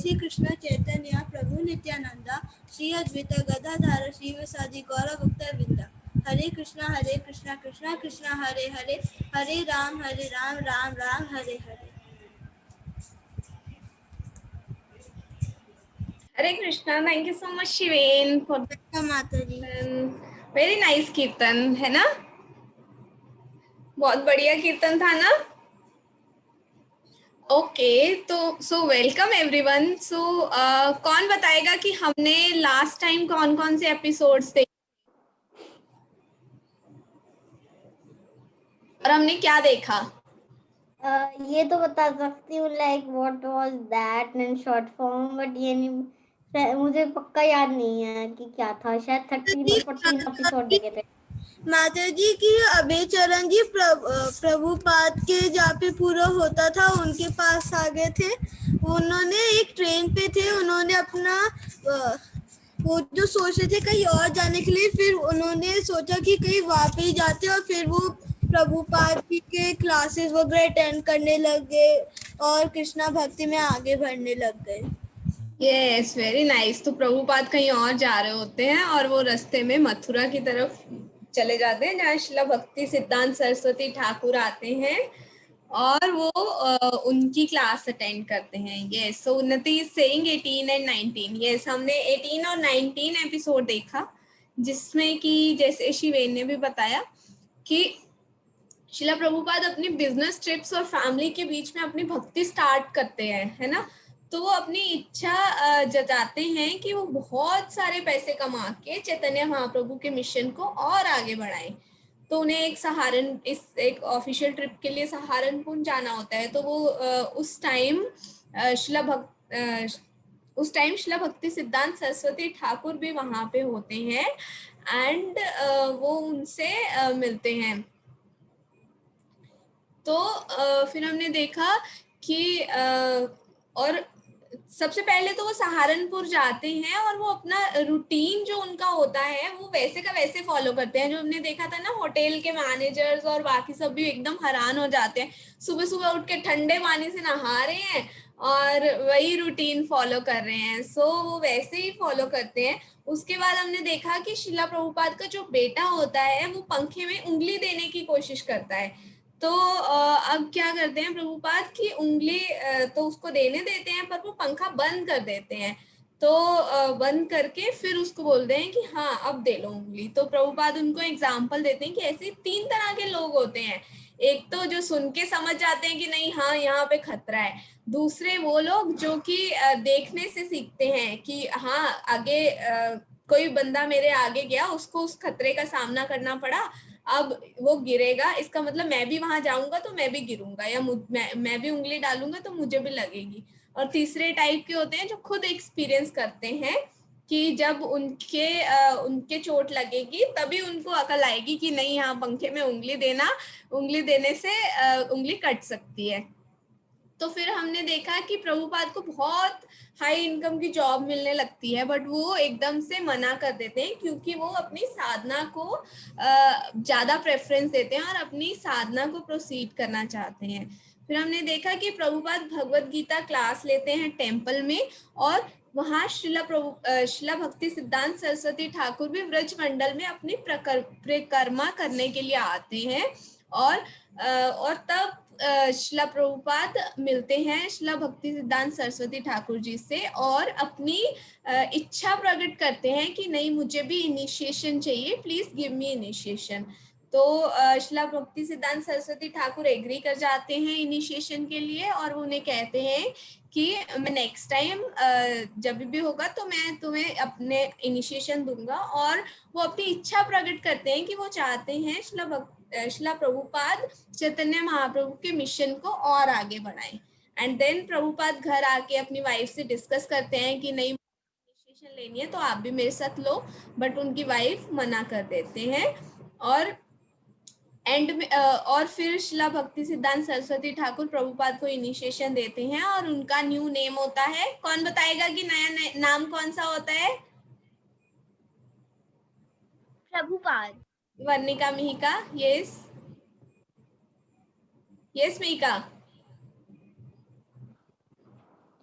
श्री कृष्ण चैतन्य प्रभु नित्यानंद श्री अद्वैत गदाधर श्रीवासादि गौर भक्त वृंदा। हरे कृष्णा कृष्णा कृष्णा हरे हरे, हरे Ram Ram Ram Hare Hare. Hare Krishna, thank you so much Shiven for माताजी। Very nice कीर्तन है ना, बहुत बढ़िया कीर्तन था ना। ओके तो सो वेलकम एवरीवन। सो कौन बताएगा कि हमने लास्ट टाइम कौन कौन से एपिसोड्स देखे और हमने क्या देखा? ये तो बता सकती हूँ like what was that in short form, but ये नहीं, मुझे पक्का याद नहीं है कि क्या था। शायद 13 और 14 एपिसोड देखे थे माता जी की अभय चरण जी प्रभुपाद के जहाँ पे पूरा होता था उनके पास आ गए थे। उन्होंने एक ट्रेन पे थे, उन्होंने अपना वो जो सोच रहे थे कहीं और जाने के लिए, फिर उन्होंने सोचा कि कहीं वहाँ पे ही जाते, और फिर वो प्रभुपाद जी के क्लासेस वगैरह अटेंड करने लग गए और कृष्णा भक्ति में आगे बढ़ने लग गए। Yes, very nice. तो प्रभुपाद कहीं और जा रहे होते हैं और वो रास्ते में मथुरा की तरफ चले जाते हैं जहाँ शिला भक्ति सिद्धांत सरस्वती ठाकुर आते हैं और वो उनकी क्लास अटेंड करते हैं। यस, सो उन्नति इज सेइंग 18 एंड 19। यस, हमने 18 और 19 एपिसोड देखा जिसमें कि जैसे शिवेन ने भी बताया कि शिला प्रभुपाद अपनी बिजनेस ट्रिप्स और फैमिली के बीच में अपनी भक्ति स्टार्ट करते हैं, है ना। तो वो अपनी इच्छा जताते हैं कि वो बहुत सारे पैसे कमा के चैतन्य महाप्रभु के मिशन को और आगे बढ़ाएं। तो उन्हें एक ऑफिशियल ट्रिप के लिए सहारनपुर जाना होता है। तो वो उस टाइम शिला भक्ति सिद्धांत सरस्वती ठाकुर भी वहां पे होते हैं एंड वो उनसे मिलते हैं। तो फिर हमने देखा कि और सबसे पहले तो वो सहारनपुर जाते हैं और वो अपना रूटीन जो उनका होता है वो वैसे का वैसे फॉलो करते हैं। जो हमने देखा था ना, होटल के मैनेजर्स और बाकी सब भी एकदम हैरान हो जाते हैं, सुबह सुबह उठ के ठंडे पानी से नहा रहे हैं और वही रूटीन फॉलो कर रहे हैं। सो वो वैसे ही फॉलो करते हैं। उसके बाद हमने देखा कि शिला प्रभुपाद का जो बेटा होता है वो पंखे में उंगली देने की कोशिश करता है। तो अब क्या करते हैं प्रभुपाद की उंगली तो उसको देने देते हैं, पर वो पंखा बंद कर देते हैं। तो बंद करके फिर उसको बोलते हैं कि हाँ अब दे लो उंगली। तो प्रभुपाद उनको एग्जाम्पल देते हैं कि ऐसे 3 तरह के लोग होते हैं। एक तो जो सुन के समझ जाते हैं कि नहीं हाँ यहाँ पे खतरा है। दूसरे वो लोग जो कि देखने से सीखते हैं कि हाँ आगे कोई बंदा मेरे आगे गया, उसको उस खतरे का सामना करना पड़ा, अब वो गिरेगा, इसका मतलब मैं भी वहां जाऊंगा तो मैं भी गिरूंगा, या मैं भी उंगली डालूंगा तो मुझे भी लगेगी। और तीसरे टाइप के होते हैं जो खुद एक्सपीरियंस करते हैं कि जब उनके चोट लगेगी तभी उनको अकल आएगी कि नहीं, यहाँ पंखे में उंगली देने से उंगली कट सकती है। तो फिर हमने देखा कि प्रभुपाद को बहुत हाई इनकम की जॉब मिलने लगती है, बट वो एकदम से मना कर देते हैं क्योंकि वो अपनी साधना को ज़्यादा प्रेफरेंस देते हैं और अपनी साधना को प्रोसीड करना चाहते हैं। फिर हमने देखा कि प्रभुपाद भगवत गीता क्लास लेते हैं टेम्पल में, और वहाँ शिला भक्ति सिद्धांत सरस्वती ठाकुर भी ब्रज मंडल में अपनी परिक्रमा करने के लिए आते हैं। और तब शिला प्रभुपाद मिलते हैं शिला भक्ति सिद्धांत सरस्वती ठाकुर जी से और अपनी इच्छा प्रकट करते हैं कि नहीं, मुझे भी इनिशिएशन चाहिए, प्लीज गिव मी इनिशिएशन। तो शिला भक्ति सिद्धांत सरस्वती ठाकुर एग्री कर जाते हैं इनिशिएशन के लिए, और वो उन्हें कहते हैं कि मैं नेक्स्ट टाइम जब भी होगा तो मैं तुम्हें अपने इनिशिएशन दूंगा। और वो अपनी इच्छा प्रकट करते हैं कि वो चाहते हैं शिला प्रभुपाद चैतन्य महाप्रभु के मिशन को और आगे बढ़ाएं। एंड देन प्रभुपाद घर आके अपनी वाइफ से डिस्कस करते हैं कि नहीं, इनिशिएशन लेनी है तो आप भी मेरे साथ लो, बट उनकी वाइफ मना कर देते हैं। और एंड में और फिर शिला भक्ति सिद्धांत सरस्वती ठाकुर प्रभुपाद को इनिशिएशन देते हैं और उनका न्यू नेम होता है, कौन बताएगा कि नया नाम कौन सा होता है? प्रभुपाद। वर्णिका, मिहिका, यस मिहिका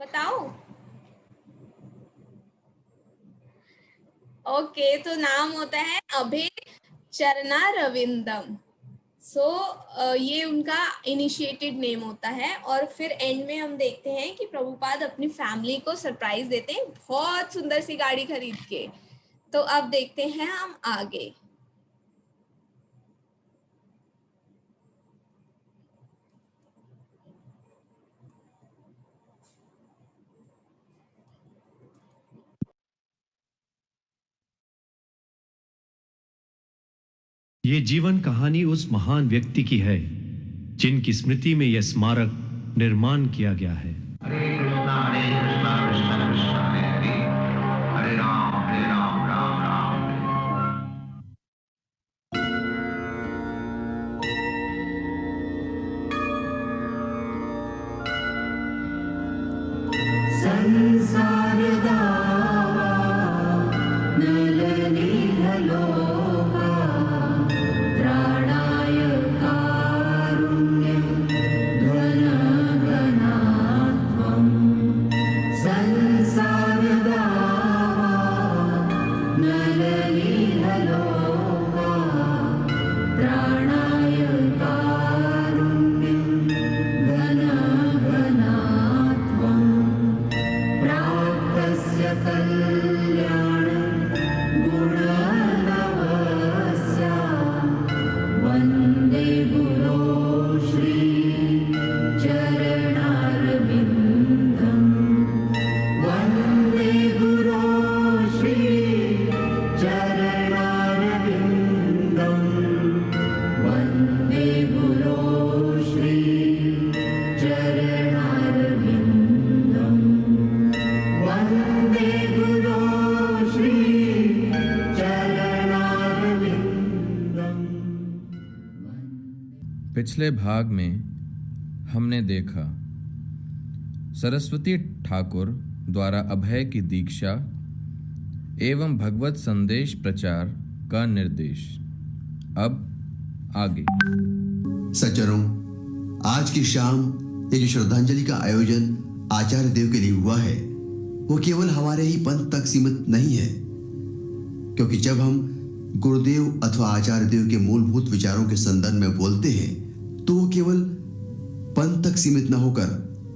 बताओ। ओके, तो नाम होता है अभय चरणा रविंदम। ये उनका इनिशिएटेड नेम होता है। और फिर एंड में हम देखते हैं कि प्रभुपाद अपनी फैमिली को सरप्राइज देते हैं बहुत सुंदर सी गाड़ी खरीद के। तो अब देखते हैं हम आगे। ये जीवन कहानी उस महान व्यक्ति की है जिनकी स्मृति में यह स्मारक निर्माण किया गया है। हरे कृष्णा कृष्णा कृष्णा हरे हरे, हरे राम राम राम संसार दावा नलनी हलोका प्राणाय कारुण्यं घन घनात्वं संसार दावा नलनी हलोका प्राणाय कारुण्यं घन घनात्वं प्राप्तस्य कल्याणं गुणनवस्य वन्दे गुरो श्री चरणारविन्दं वन्दे गुरो श्री चरणारविन्दं वन्दे गुरो श्री चरणारविन्दं वन्दे गुरो श्री चरणारविन्दं। पिछले भाग में हमने देखा सरस्वती ठाकुर द्वारा अभय की दीक्षा एवं भगवत संदेश प्रचार का निर्देश। अब आगे। सज्जनों, आज की शाम ये जो श्रद्धांजलि का आयोजन आचार्य देव के लिए हुआ है वो केवल हमारे ही पंथ तक सीमित नहीं है, क्योंकि जब हम गुरुदेव अथवा आचार्य देव के मूलभूत विचारों के संदर्भ में बोलते हैं तो वो केवल पंथ तक सीमित न होकर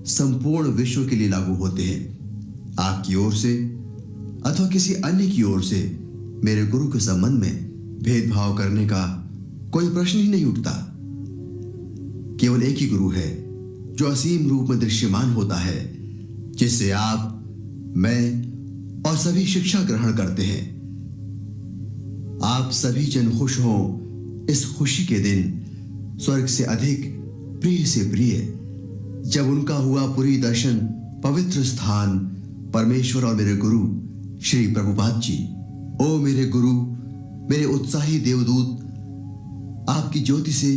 संपूर्ण विश्व के लिए लागू होते हैं। आपकी ओर से अथवा किसी अन्य की ओर से मेरे गुरु के संबंध में भेदभाव करने का कोई प्रश्न ही नहीं उठता। केवल एक ही गुरु है जो असीम रूप में दृश्यमान होता है, जिससे आप, मैं और सभी शिक्षा ग्रहण करते हैं। आप सभी जन खुश हों इस खुशी के दिन, स्वर्ग से अधिक प्रिय से प्रिय, जब उनका हुआ पुरी दर्शन पवित्र स्थान परमेश्वर और मेरे गुरु श्री प्रभुपाद जी, ओ मेरे गुरु, मेरे उत्साही देवदूत, आपकी ज्योति से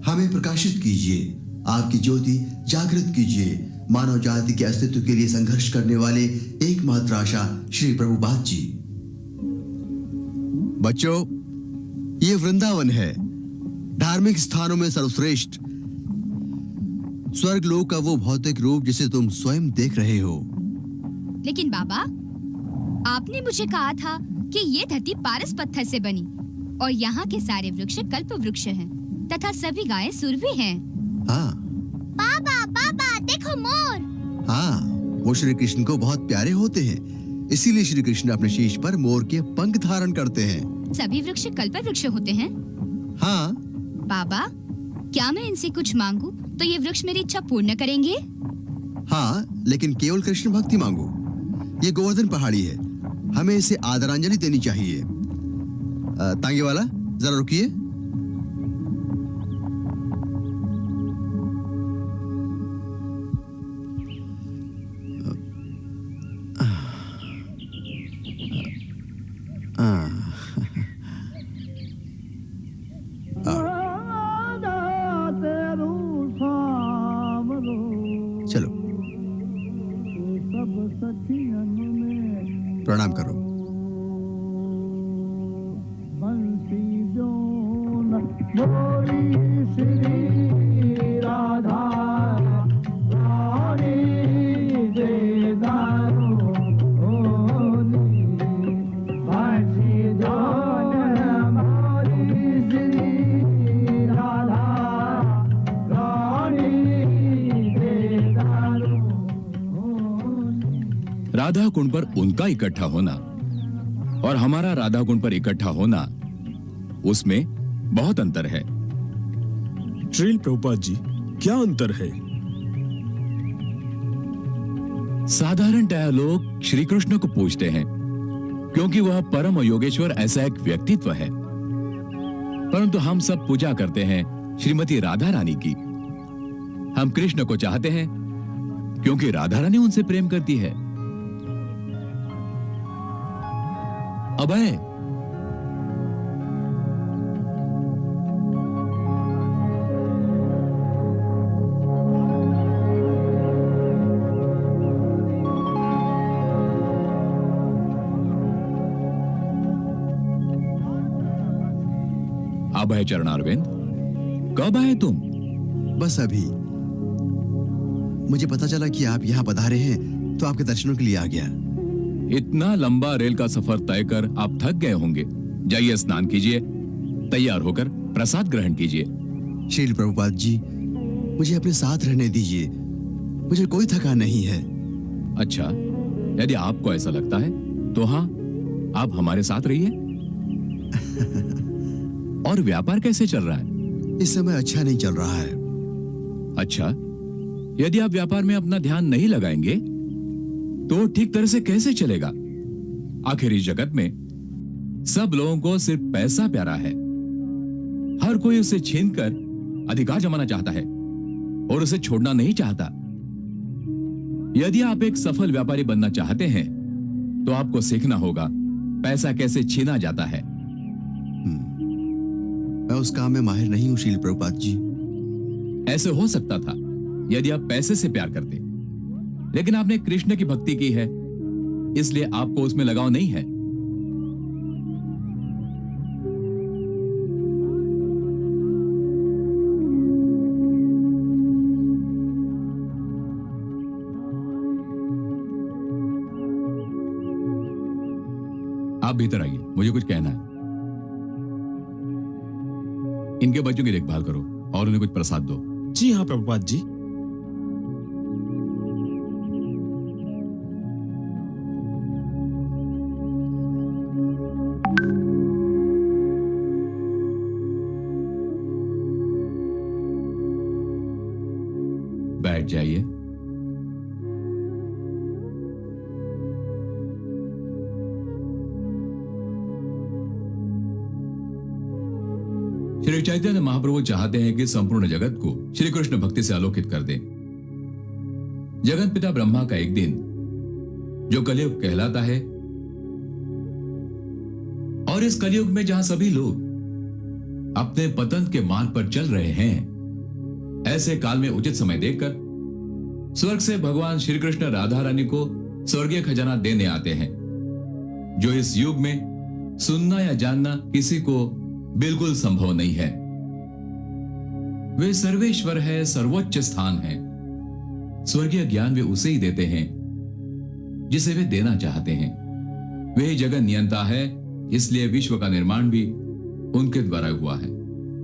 हमें प्रकाशित कीजिए, आपकी ज्योति जागृत कीजिए मानव जाति के अस्तित्व के लिए संघर्ष करने वाले एकमात्र आशा श्री प्रभुपाद जी। बच्चों, ये वृंदावन है, धार्मिक स्थानों में सर्वश्रेष्ठ, स्वर्ग लोक का वो भौतिक रूप जिसे तुम स्वयं देख रहे हो। लेकिन बाबा, आपने मुझे कहा था कि ये धरती पारस पत्थर से बनी और यहाँ के सारे वृक्ष कल्प वृक्ष हैं तथा सभी गायें सुरभि हैं। हाँ बाबा बाबा देखो मोर। हाँ, वो श्री कृष्ण को बहुत प्यारे होते हैं, इसीलिए श्री कृष्ण अपने शीश पर मोर के पंख धारण करते हैं। सभी वृक्ष कल्प वृक्ष होते हैं? हाँ। बाबा, क्या मैं इनसे कुछ मांगू तो ये वृक्ष मेरी इच्छा पूर्ण करेंगे? हाँ, लेकिन केवल कृष्ण भक्ति मांगो। ये गोवर्धन पहाड़ी है, हमें इसे आदरांजलि देनी चाहिए। तांगे वाला, जरा रुकिए। चलो, प्रणाम करो। राधा कुंड पर उनका इकट्ठा होना और हमारा राधा कुंड पर इकट्ठा होना, उसमें बहुत अंतर है। श्रील प्रभुपाद जी, क्या अंतर है? साधारणतः लोग श्री कृष्ण को पूजते हैं क्योंकि वह परम योगेश्वर ऐसा एक व्यक्तित्व है, परंतु हम सब पूजा करते हैं श्रीमती राधा रानी की। हम कृष्ण को चाहते हैं क्योंकि राधा रानी उनसे प्रेम करती है। अभय, अभय चरणारविंद, कब आए तुम? बस अभी। मुझे पता चला कि आप यहाँ पधारे हैं तो आपके दर्शनों के लिए आ गया। इतना लंबा रेल का सफर तय कर आप थक गए होंगे। जाइए, स्नान कीजिए, तैयार होकर प्रसाद ग्रहण कीजिए। श्रील प्रभुपाद जी, मुझे अपने साथ रहने दीजिए, मुझे कोई थकान नहीं है। अच्छा, यदि आपको ऐसा लगता है तो हाँ, आप हमारे साथ रहिए। और व्यापार कैसे चल रहा है? इस समय अच्छा नहीं चल रहा है। अच्छा, यदि आप व्यापार में अपना ध्यान नहीं लगाएंगे तो ठीक तरह से कैसे चलेगा? आखिर इस जगत में सब लोगों को सिर्फ पैसा प्यारा है। हर कोई उसे छीनकर अधिकार जमाना चाहता है और उसे छोड़ना नहीं चाहता। यदि आप एक सफल व्यापारी बनना चाहते हैं तो आपको सीखना होगा पैसा कैसे छीना जाता है। मैं उस काम में माहिर नहीं हूं श्रील प्रभुपाद जी। ऐसे हो सकता था यदि आप पैसे से प्यार करते, लेकिन आपने कृष्ण की भक्ति की है, इसलिए आपको उसमें लगाव नहीं है। आप भीतर आइए, मुझे कुछ कहना है। इनके बच्चों की देखभाल करो और उन्हें कुछ प्रसाद दो। जी हाँ प्रभुपाद जी। बैठ जाइए। श्री चैतन्य महाप्रभु चाहते हैं कि संपूर्ण जगत को श्री कृष्ण भक्ति से आलोकित कर दें। जगत पिता ब्रह्मा का एक दिन, जो कलयुग कहलाता है, और इस कलयुग में जहां सभी लोग अपने पतन के मार्ग पर चल रहे हैं, ऐसे काल में उचित समय देखकर स्वर्ग से भगवान श्री कृष्ण राधा रानी को स्वर्गीय खजाना देने आते हैं, जो इस युग में सुनना या जानना किसी को बिल्कुल संभव नहीं है। वे सर्वेश्वर है, सर्वोच्च स्थान है। स्वर्गीय ज्ञान वे उसे ही देते हैं जिसे वे देना चाहते हैं। वे ही जगत नियंता है, इसलिए विश्व का निर्माण भी उनके द्वारा हुआ है।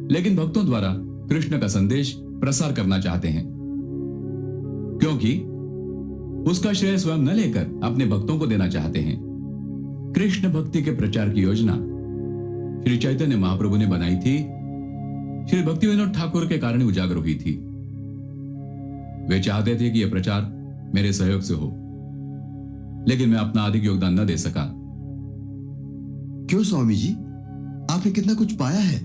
लेकिन भक्तों द्वारा कृष्ण का संदेश प्रसार करना चाहते हैं, क्योंकि उसका श्रेय स्वयं न लेकर अपने भक्तों को देना चाहते हैं। कृष्ण भक्ति के प्रचार की योजना श्री चैतन्य महाप्रभु ने बनाई थी। श्री भक्ति विनोद ठाकुर के कारण उजागर हुई थी। वे चाहते थे कि यह प्रचार मेरे सहयोग से हो, लेकिन मैं अपना अधिक योगदान न दे सका। क्यों स्वामी जी, आपने कितना कुछ पाया है।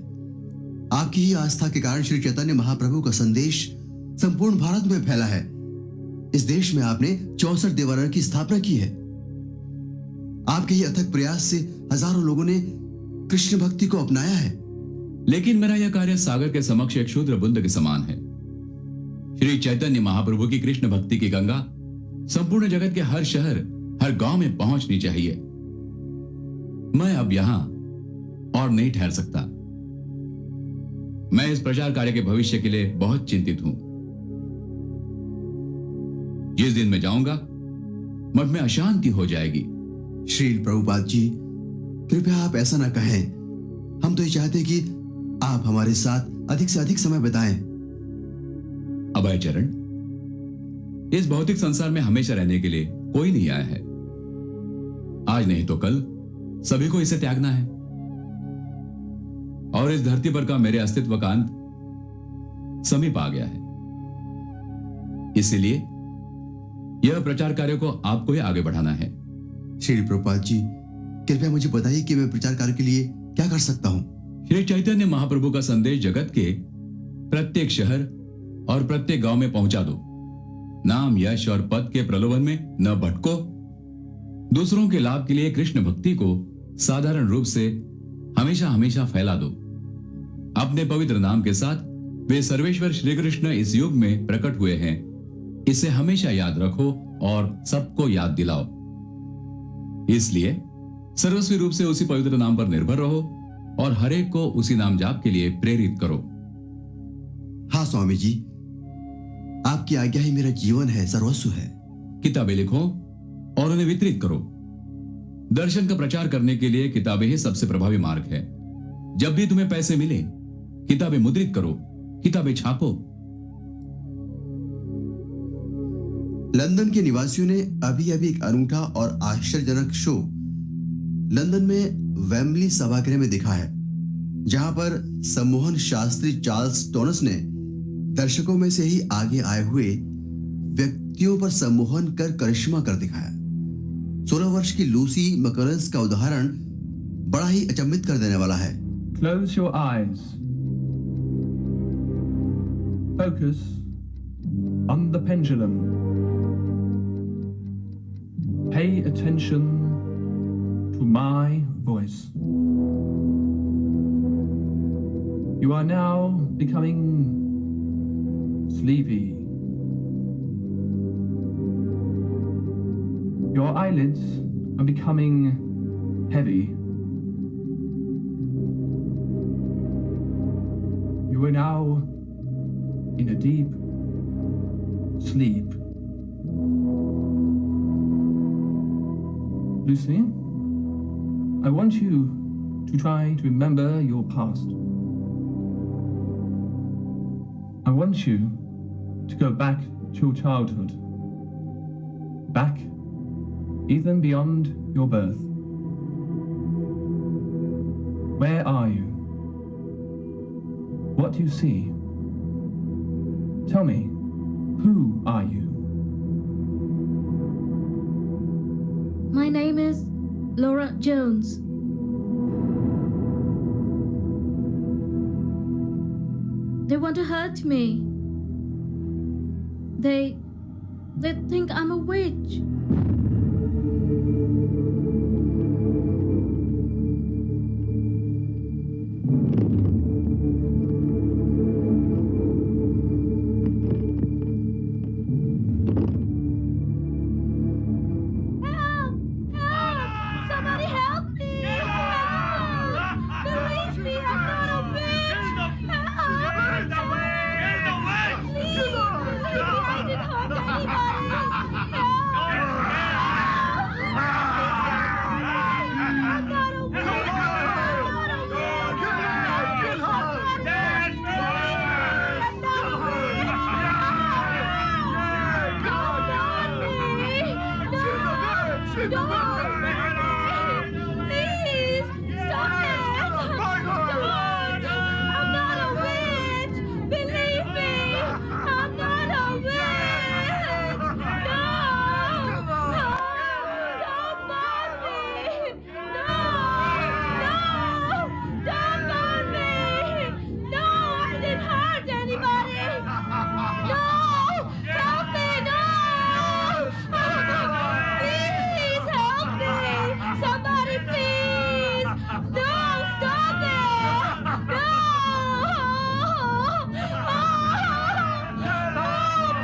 आपकी ही आस्था के कारण श्री चैतन्य महाप्रभु का संदेश संपूर्ण भारत में फैला है। इस देश में आपने 64 देवालयों की स्थापना की है। आपके ही अथक प्रयास से हजारों लोगों ने कृष्ण भक्ति को अपनाया है। लेकिन मेरा यह कार्य सागर के समक्ष एक क्षुद्र बूंद के समान है। श्री चैतन्य महाप्रभु की कृष्ण भक्ति की गंगा संपूर्ण जगत के हर शहर, हर गांव में पहुंचनी चाहिए। मैं अब यहां और नहीं ठहर सकता। मैं इस प्रचार कार्य के भविष्य के लिए बहुत चिंतित हूं। जिस दिन मैं जाऊंगा, मठ में अशांति हो जाएगी। श्री प्रभुपाद जी, कृपया आप ऐसा ना कहें। हम तो ये चाहते हैं कि आप हमारे साथ अधिक से अधिक समय बिताएं। अभय चरण, इस भौतिक संसार में हमेशा रहने के लिए कोई नहीं आया है। आज नहीं तो कल सभी को इसे त्यागना है, और इस धरती पर का मेरे अस्तित्व का अंत समीप आ गया है। इसलिए यह प्रचार कार्य को आपको ही आगे बढ़ाना है। श्री प्रभुपाद जी, कृपया मुझे बताइए कि मैं प्रचार कार्य के लिए क्या कर सकता हूं। श्री चैतन्य महाप्रभु का संदेश जगत के प्रत्येक शहर और प्रत्येक गांव में पहुंचा दो। नाम, यश और पद के प्रलोभन में न भटको। दूसरों के लाभ के लिए कृष्ण भक्ति को साधारण रूप से हमेशा हमेशा फैला दो। अपने पवित्र नाम के साथ वे सर्वेश्वर श्री कृष्ण इस युग में प्रकट हुए हैं, इसे हमेशा याद रखो और सबको याद दिलाओ। इसलिए सर्वस्वी रूप से उसी पवित्र नाम पर निर्भर रहो और हर एक को उसी नाम जाप के लिए प्रेरित करो। हाँ स्वामी जी, आपकी आज्ञा ही मेरा जीवन है, सर्वस्व है। किताबें लिखो और उन्हें वितरित करो। दर्शन का प्रचार करने के लिए किताबें ही सबसे प्रभावी मार्ग है। जब भी तुम्हें पैसे मिले, किताबें मुद्रित करो, किताबें छापो। लंदन के निवासियों ने अभी अभी एक अनूठा और आश्चर्यजनक शो लंदन में वेम्बली सभागृह में दिखा है, जहां पर सम्मोहन शास्त्री चार्ल्स टोनस ने दर्शकों में से ही आगे आए हुए व्यक्तियों पर सम्मोहन कर करिश्मा कर दिखाया। 16 वर्ष की लूसी मकरंस का उदाहरण बड़ा ही अचंभित कर देने वाला है। Close your eyes. Focus on the pendulum. Pay attention to my voice. You are now becoming sleepy. Your eyelids are becoming heavy. You are now in a deep sleep. Lucy, I want you to try to remember your past. I want you to go back to your childhood. Back even beyond your birth. Where are you? What do you see? Tell me, who are you? My name is Laura Jones. They want to hurt me. They think I'm a witch. Somebody help me! Help! Release me! I'm not a witch! Help! Please, release me! I didn't hurt anybody! I'm not a witch! I'm not a witch! I'm not a witch! Don't hurt me! Please, stop it! Don't! I'm not a witch! Believe me! I'm not a witch! No! Don't burn me! No! Don't burn me! No! I didn't hurt anybody! No! Help me! No! Please help me! Somebody please! No! Stop it! No!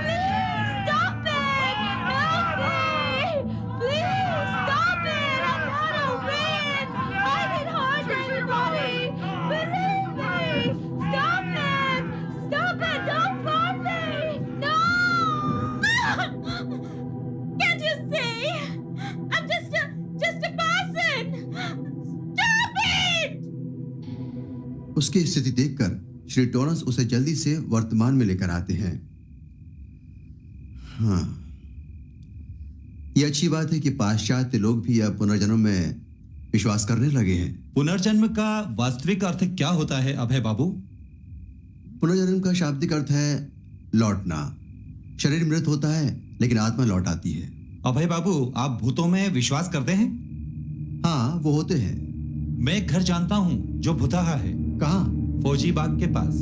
Please stop it! Help me! Please stop it! I'm not a witch! I didn't hurt anybody! Believe me! Stop it! Stop it! Don't burn me! No! Can't you see? I'm just a person! Stop it! उसकी स्थिति देखकर श्री टॉरंस उसे जल्दी से वर्तमान में लेकर आते हैं। हाँ, ये अच्छी बात है कि पाश्चात्य लोग भी अब पुनर्जन्म में विश्वास करने लगे हैं। पुनर्जन्म का वास्तविक अर्थ क्या होता है अभय बाबू? पुनर्जन्म का शाब्दिक अर्थ है लौटना। शरीर मृत होता है लेकिन आत्मा लौट आती है। अभय बाबू, आप भूतों में विश्वास करते हैं? हाँ, वो होते हैं। मैं एक घर जानता हूँ जो भुताहा है। कहाँ? फौजी बाग के पास।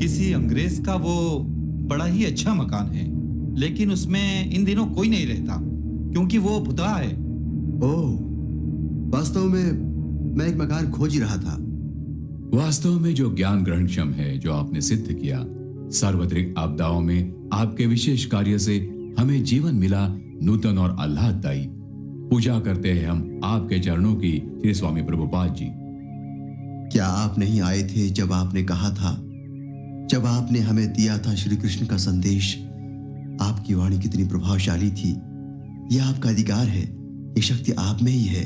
किसी अंग्रेज का वो बड़ा ही अच्छा मकान है, लेकिन उसमें इन दिनों कोई नहीं रहता क्योंकि वो भुताहा है। ओह, वास्तव में मैं एक मकान खोज ही रहा था। वास्तव में जो ज्ञान ग्रहणक्षम है जो आपने सिद्ध किया, सार्वत्रिक आपदाओं में आपके विशेष कार्य से हमें जीवन मिला, नूतन और आह्लाददायी। पूजा करते हैं हम आपके चरणों की श्री स्वामी प्रभुपाद जी। क्या आप नहीं आए थे जब आपने कहा था, जब आपने हमें दिया था श्री कृष्ण का संदेश? आपकी वाणी कितनी प्रभावशाली थी। यह आपका अधिकार है, ये शक्ति आप में ही है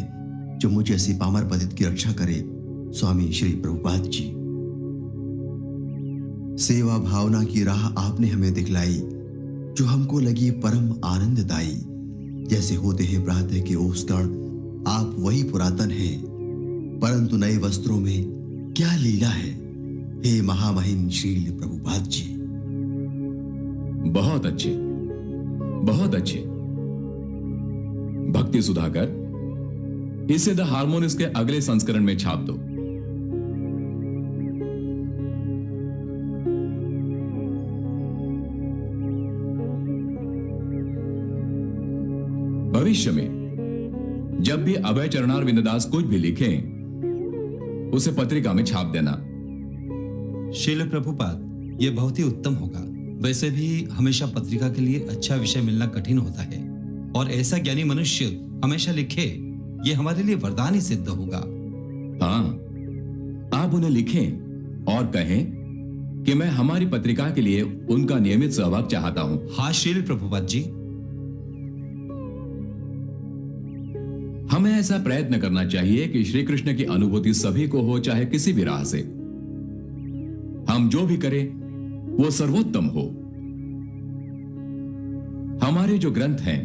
जो मुझे ऐसी पामर पतित की रक्षा करे। स्वामी श्री प्रभुपाद जी, सेवा भावना की राह आपने हमें दिखलाई जो हमको लगी परम आनंददायी। जैसे होते हैं प्रातः के ओसकण, आप वही पुरातन हैं, परंतु नए वस्त्रों में क्या लीला है। हे महामहिम श्रील प्रभुपाद जी। बहुत अच्छे, बहुत अच्छे। भक्ति सुधाकर, इसे द हार्मोनिस्ट के अगले संस्करण में छाप दो। भविष्य में जब भी अभय चरणार विंददास कुछ भी लिखें, उसे पत्रिका में छाप देना। शील प्रभुपाद, ये बहुत ही उत्तम होगा। वैसे भी हमेशा पत्रिका के लिए अच्छा विषय मिलना कठिन होता है, और ऐसा ज्ञानी मनुष्य हमेशा लिखे, ये हमारे लिए वरदान ही सिद्ध होगा। हाँ, आप उन्हें लिखें और कहें कि मैं हमारी पत्रिका के लिए उनका नियमित सहभाग चाहता हूं। हाँ शील प्रभुपाद जी। हमें ऐसा प्रयत्न करना चाहिए कि श्री कृष्ण की अनुभूति सभी को हो, चाहे किसी भी राह से। हम जो भी करें वो सर्वोत्तम हो। हमारे जो ग्रंथ हैं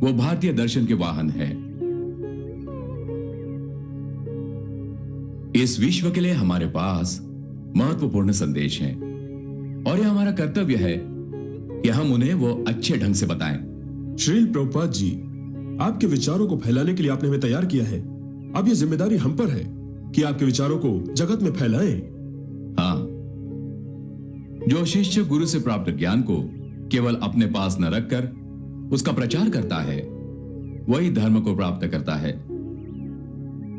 वो भारतीय दर्शन के वाहन हैं। इस विश्व के लिए हमारे पास महत्वपूर्ण संदेश हैं और यह हमारा कर्तव्य है कि हम उन्हें वो अच्छे ढंग से बताएं। श्रील प्रभुपाद जी, आपके विचारों को फैलाने के लिए आपने हमें तैयार किया है। अब ये जिम्मेदारी हम पर है कि आपके विचारों को जगत में फैलाएं। हाँ, जो शिष्य गुरु से प्राप्त ज्ञान को केवल अपने पास न रखकर उसका प्रचार करता है वही धर्म को प्राप्त करता है।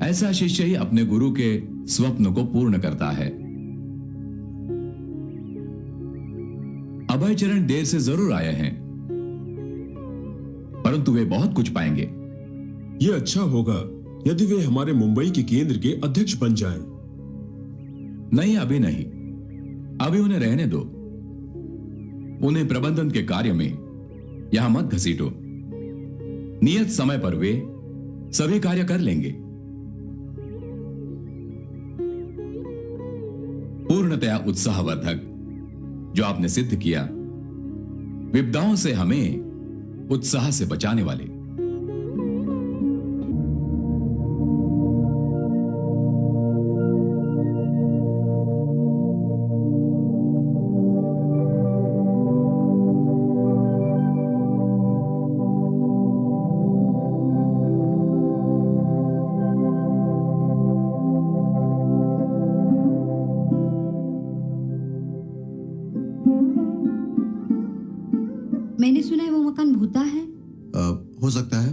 ऐसा शिष्य ही अपने गुरु के स्वप्न को पूर्ण करता है। अभय चरण देर से जरूर आए हैं, परंतु वे बहुत कुछ पाएंगे। ये अच्छा होगा यदि वे हमारे मुंबई के केंद्र के अध्यक्ष बन जाएं। नहीं, अभी नहीं, अभी उन्हें रहने दो। उन्हें प्रबंधन के कार्य में यहां मत घसीटो। नियत समय पर वे सभी कार्य कर लेंगे। पूर्णतया उत्साहवर्धक जो आपने सिद्ध किया, विपदाओं से हमें उत्साह से बचाने वाले। मैंने सुना है वो मकान भूता है। हो सकता है।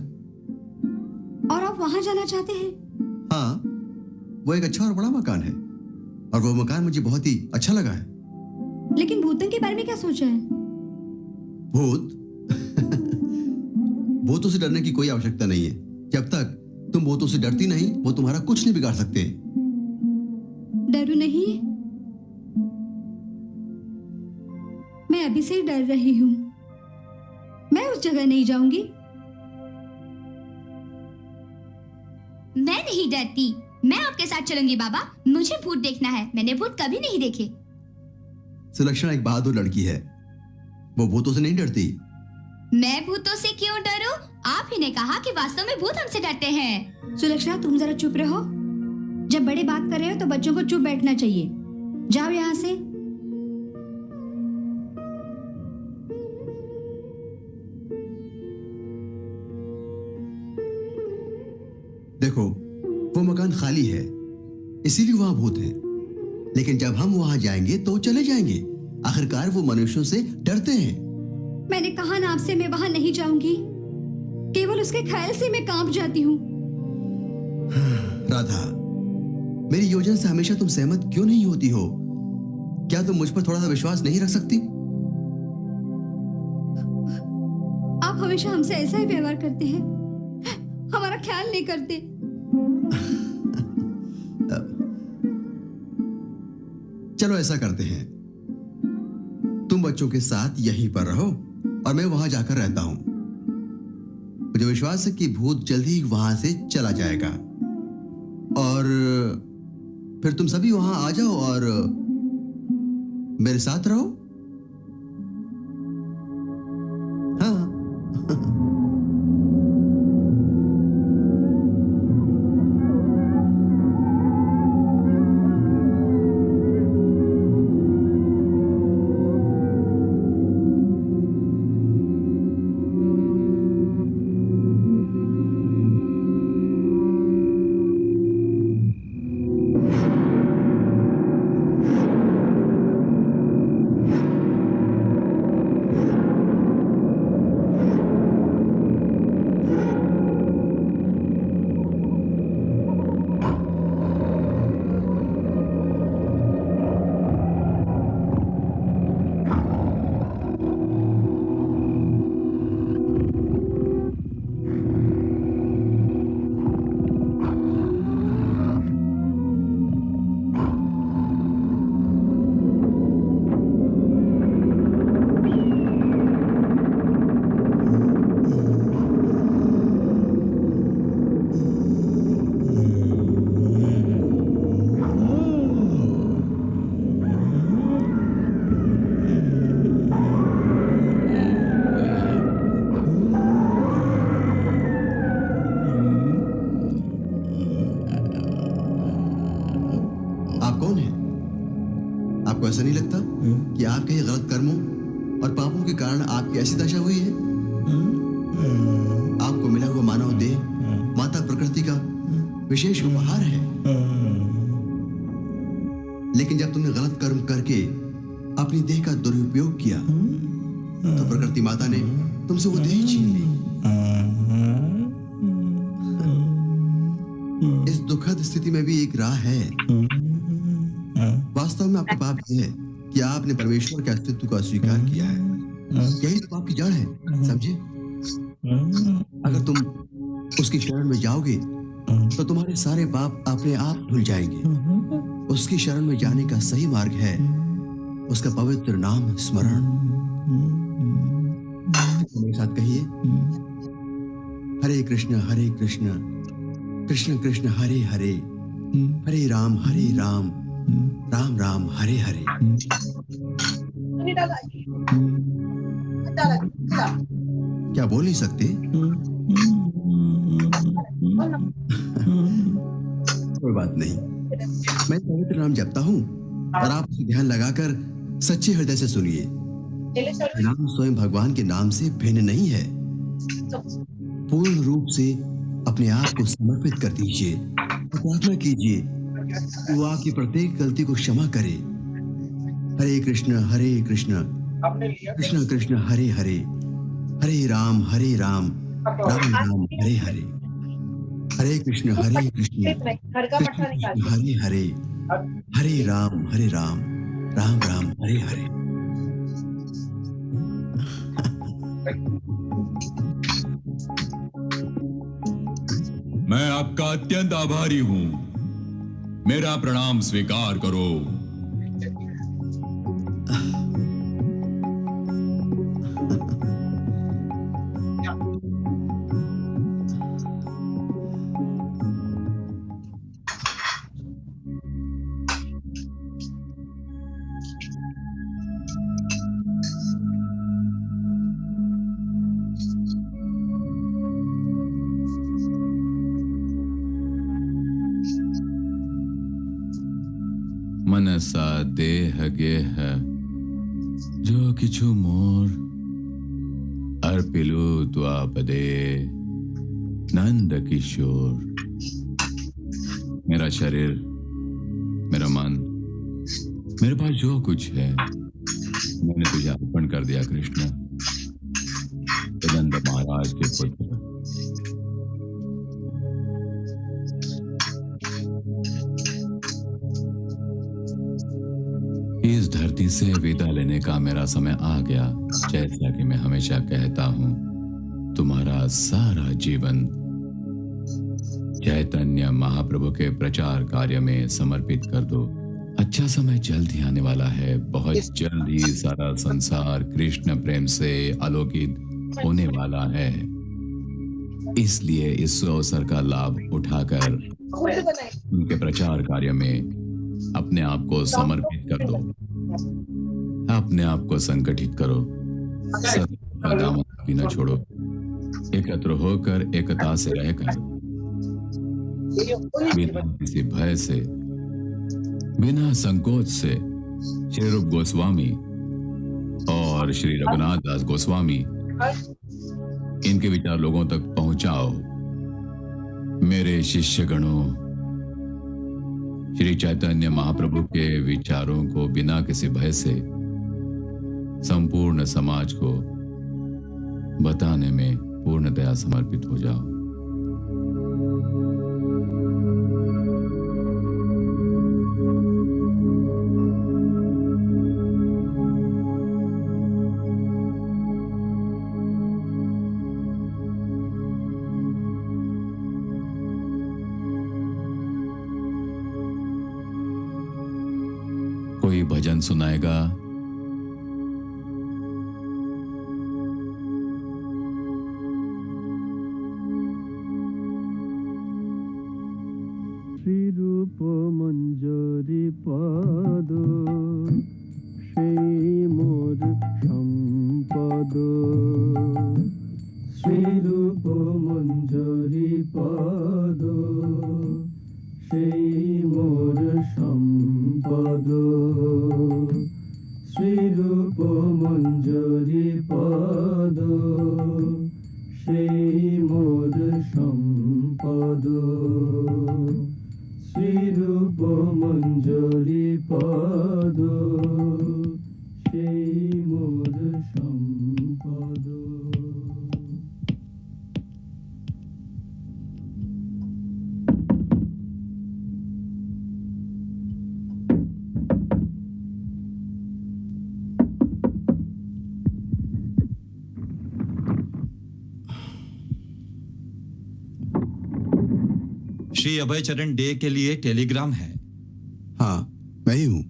और आप वहां जाना चाहते हैं? हाँ, वो एक अच्छा और बड़ा मकान है और वो मकान मुझे बहुत ही अच्छा लगा है। लेकिन भूतों के बारे में क्या सोचा है? भूत भूतों से डरने की कोई आवश्यकता नहीं है। जब तक तुम भूतों से डरती नहीं, वो तुम्हारा कुछ नहीं बिगाड़ सकते। डरू नहीं, मैं अभी से ही डर रही हूँ। मैं उस जगह नहीं जाऊंगी। मैं नहीं डरती, मैं आपके साथ चलूंगी बाबा। मुझे भूत देखना है, मैंने भूत कभी नहीं देखे। सुलक्षणा एक बहादुर लड़की है, वो भूतों से नहीं डरती। मैं भूतों से क्यों डरूं? आप ही ने कहा कि वास्तव में भूत हमसे डरते हैं। सुलक्षणा, तुम जरा चुप रहो। जब बड़े बात कर रहे हो तो बच्चों को चुप बैठना चाहिए। जाओ यहाँ से। देखो, वो मकान खाली है, इसीलिए वहां भूत है। लेकिन जब हम वहां जाएंगे तो चले जाएंगे। आखिरकार वो मनुष्यों से डरते हैं। मैंने कहा ना आपसे, मैं वहां नहीं जाऊंगी। केवल उसके ख्याल से मैं कांप जाती हूँ। राधा, मेरी योजना से हमेशा तुम सहमत क्यों नहीं होती हो? क्या तुम मुझ पर थोड़ा सा विश्वास नहीं रख सकती? आप हमेशा हमसे ऐसा ही व्यवहार करते हैं, हमारा ख्याल नहीं करते। चलो ऐसा करते हैं, तुम बच्चों के साथ यहीं पर रहो और मैं वहां जाकर रहता हूं। मुझे विश्वास है कि भूत जल्दी ही वहां से चला जाएगा और फिर तुम सभी वहां आ जाओ और मेरे साथ रहो। हाँ। आपको ऐसा नहीं लगता कि आपके गलत कर्मों और पापों के कारण आपकी ऐसी दशा हुई है? आपको मिला हुआ मानव देह माता प्रकृति का विशेष उपहार है, लेकिन जब तुमने गलत कर्म करके अपनी देह का दुरुपयोग किया तो प्रकृति माता ने तुमसे वो देह छीन ली। इस दुखद स्थिति में भी एक राह है। वास्तव में आपका पाप यह है कि आपने परमेश्वर के अस्तित्व को अस्वीकार किया है। यही तो पाप की जड़ है, समझे? अगर तुम उसकी शरण में जाओगे तो तुम्हारे सारे पाप अपने आप धुल जाएंगे। उसकी शरण में जाने का सही मार्ग है उसका पवित्र नाम स्मरण। मेरे साथ कहिए, हरे कृष्ण कृष्ण कृष्ण हरे हरे, हरे राम राम राम हरे हरे। क्या बोल नहीं सकते? कोई बात नहीं, मैं पवित्र नाम जपता हूँ और आप उसे ध्यान लगाकर सच्चे हृदय से सुनिए। नाम स्वयं भगवान के नाम से भिन्न नहीं है। पूर्ण रूप से अपने आप को समर्पित कर दीजिए और प्रार्थना कीजिए कि वो आपकी प्रत्येक गलती को क्षमा करे। हरे कृष्ण कृष्ण कृष्ण हरे हरे, हरे राम राम राम हरे हरे, हरे कृष्ण कृष्ण कृष्ण हरे हरे, हरे राम राम राम हरे हरे। मैं आपका अत्यंत आभारी हूं। मेरा प्रणाम स्वीकार करो। मनसा देह गेह जो किछु मोर, अर्पिलु द्वापदे नंद किशोर। मेरा शरीर, मेरा मन, मेरे पास जो कुछ है मैंने तुझे अर्पण कर दिया कृष्ण, नंद महाराज के पुत्र। इस धरती से विदा लेने का मेरा समय आ गया। जैसा कि मैं हमेशा कहता हूं, तुम्हारा सारा जीवन चैतन्य महाप्रभु के प्रचार कार्य में समर्पित कर दो। अच्छा समय जल्द ही आने वाला है। बहुत जल्द ही सारा संसार कृष्ण प्रेम से आलोकित होने वाला है। इसलिए इस अवसर का लाभ उठाकर उनके प्रचार कार्य में अपने आप को समर्पित कर दो। अपने आप को संगठित करो, सत्य का दामन कभी न छोड़ो। एकत्र होकर एकता से रहकर, बिना किसी भय से, बिना संकोच से श्री रूप गोस्वामी और श्री रघुनाथ दास गोस्वामी इनके विचार लोगों तक पहुंचाओ। मेरे शिष्यगणों, श्री चैतन्य महाप्रभु के विचारों को बिना किसी भय से संपूर्ण समाज को बताने में पूर्णतया समर्पित हो जाओ। कोई भजन सुनाएगा? श्री रूप मंजरी पद, সেই মোর সম্পদ। শ্রী রূপ মঞ্জরি পদ, সেই মোর সম্পদ। শ্রী রূপ মঞ্জরি পদ, সেই মোর সম্পদ। শ্রী রূপ মঞ্জরি পদ, সেই মোর সম্পদ। श्री अभय चरण डे के लिए टेलीग्राम है। हाँ, मैं ही हूं।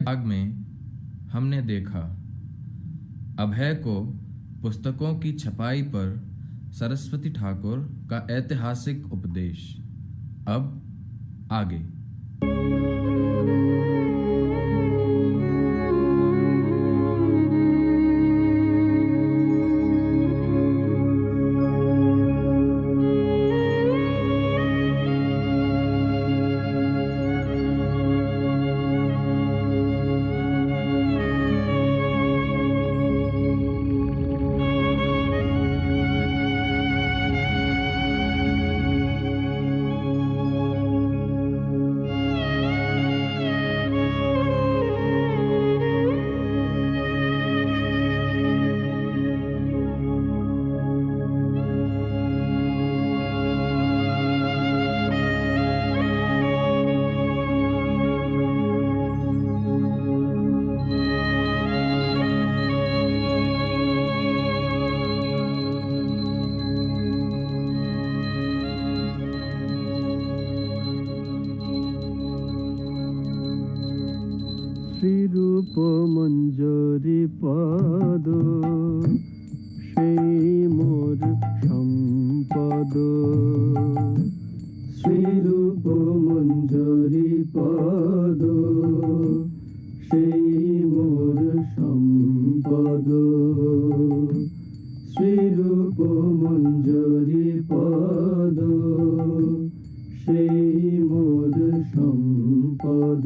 भाग में हमने देखा अभय को पुस्तकों की छपाई पर सरस्वती ठाकुर का ऐतिहासिक उपदेश। अब आगे। শ্রীরূপ মঞ্জরি পদ সেই মোর সম্পদ শ্রীরূপ মঞ্জরি পদ সেই মোর সম্পদ শ্রীরূপ মঞ্জরি পদ সেই মোর সম্পদ।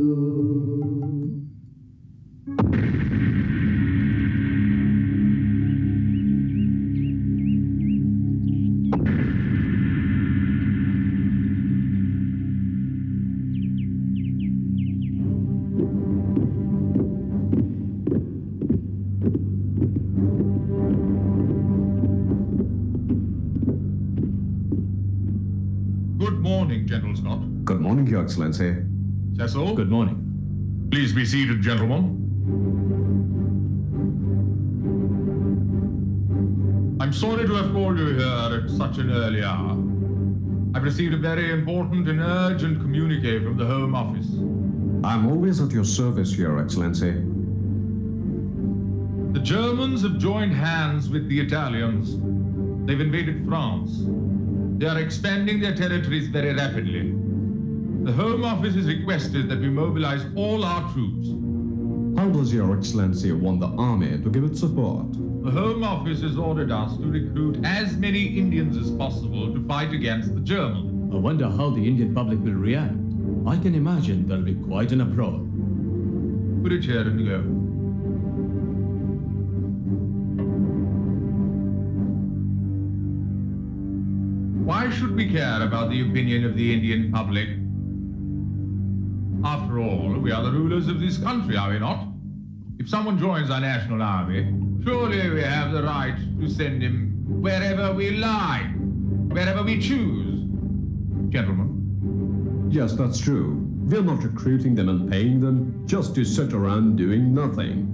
Good morning, General Scott. Good morning, Your Excellency. Cecil? Good morning. Please be seated, gentlemen. I'm sorry to have called you here at such an early hour. I've received a very important and urgent communique from the Home Office. I'm always at your service, Your Excellency. The Germans have joined hands with the Italians. They've invaded France. They are expanding their territories very rapidly. The Home Office has requested that we mobilize all our troops. How does Your Excellency want the army to give its support? The Home Office has ordered us to recruit as many Indians as possible to fight against the Germans. I wonder how the Indian public will react. I can imagine there'll be quite an uproar. Put it here and go. Why should we care about the opinion of the Indian public? After all, we are the rulers of this country, are we not? If someone joins our national army, surely we have the right to send him wherever we like, wherever we choose. Gentlemen. Yes, that's true. We're not recruiting them and paying them just to sit around doing nothing.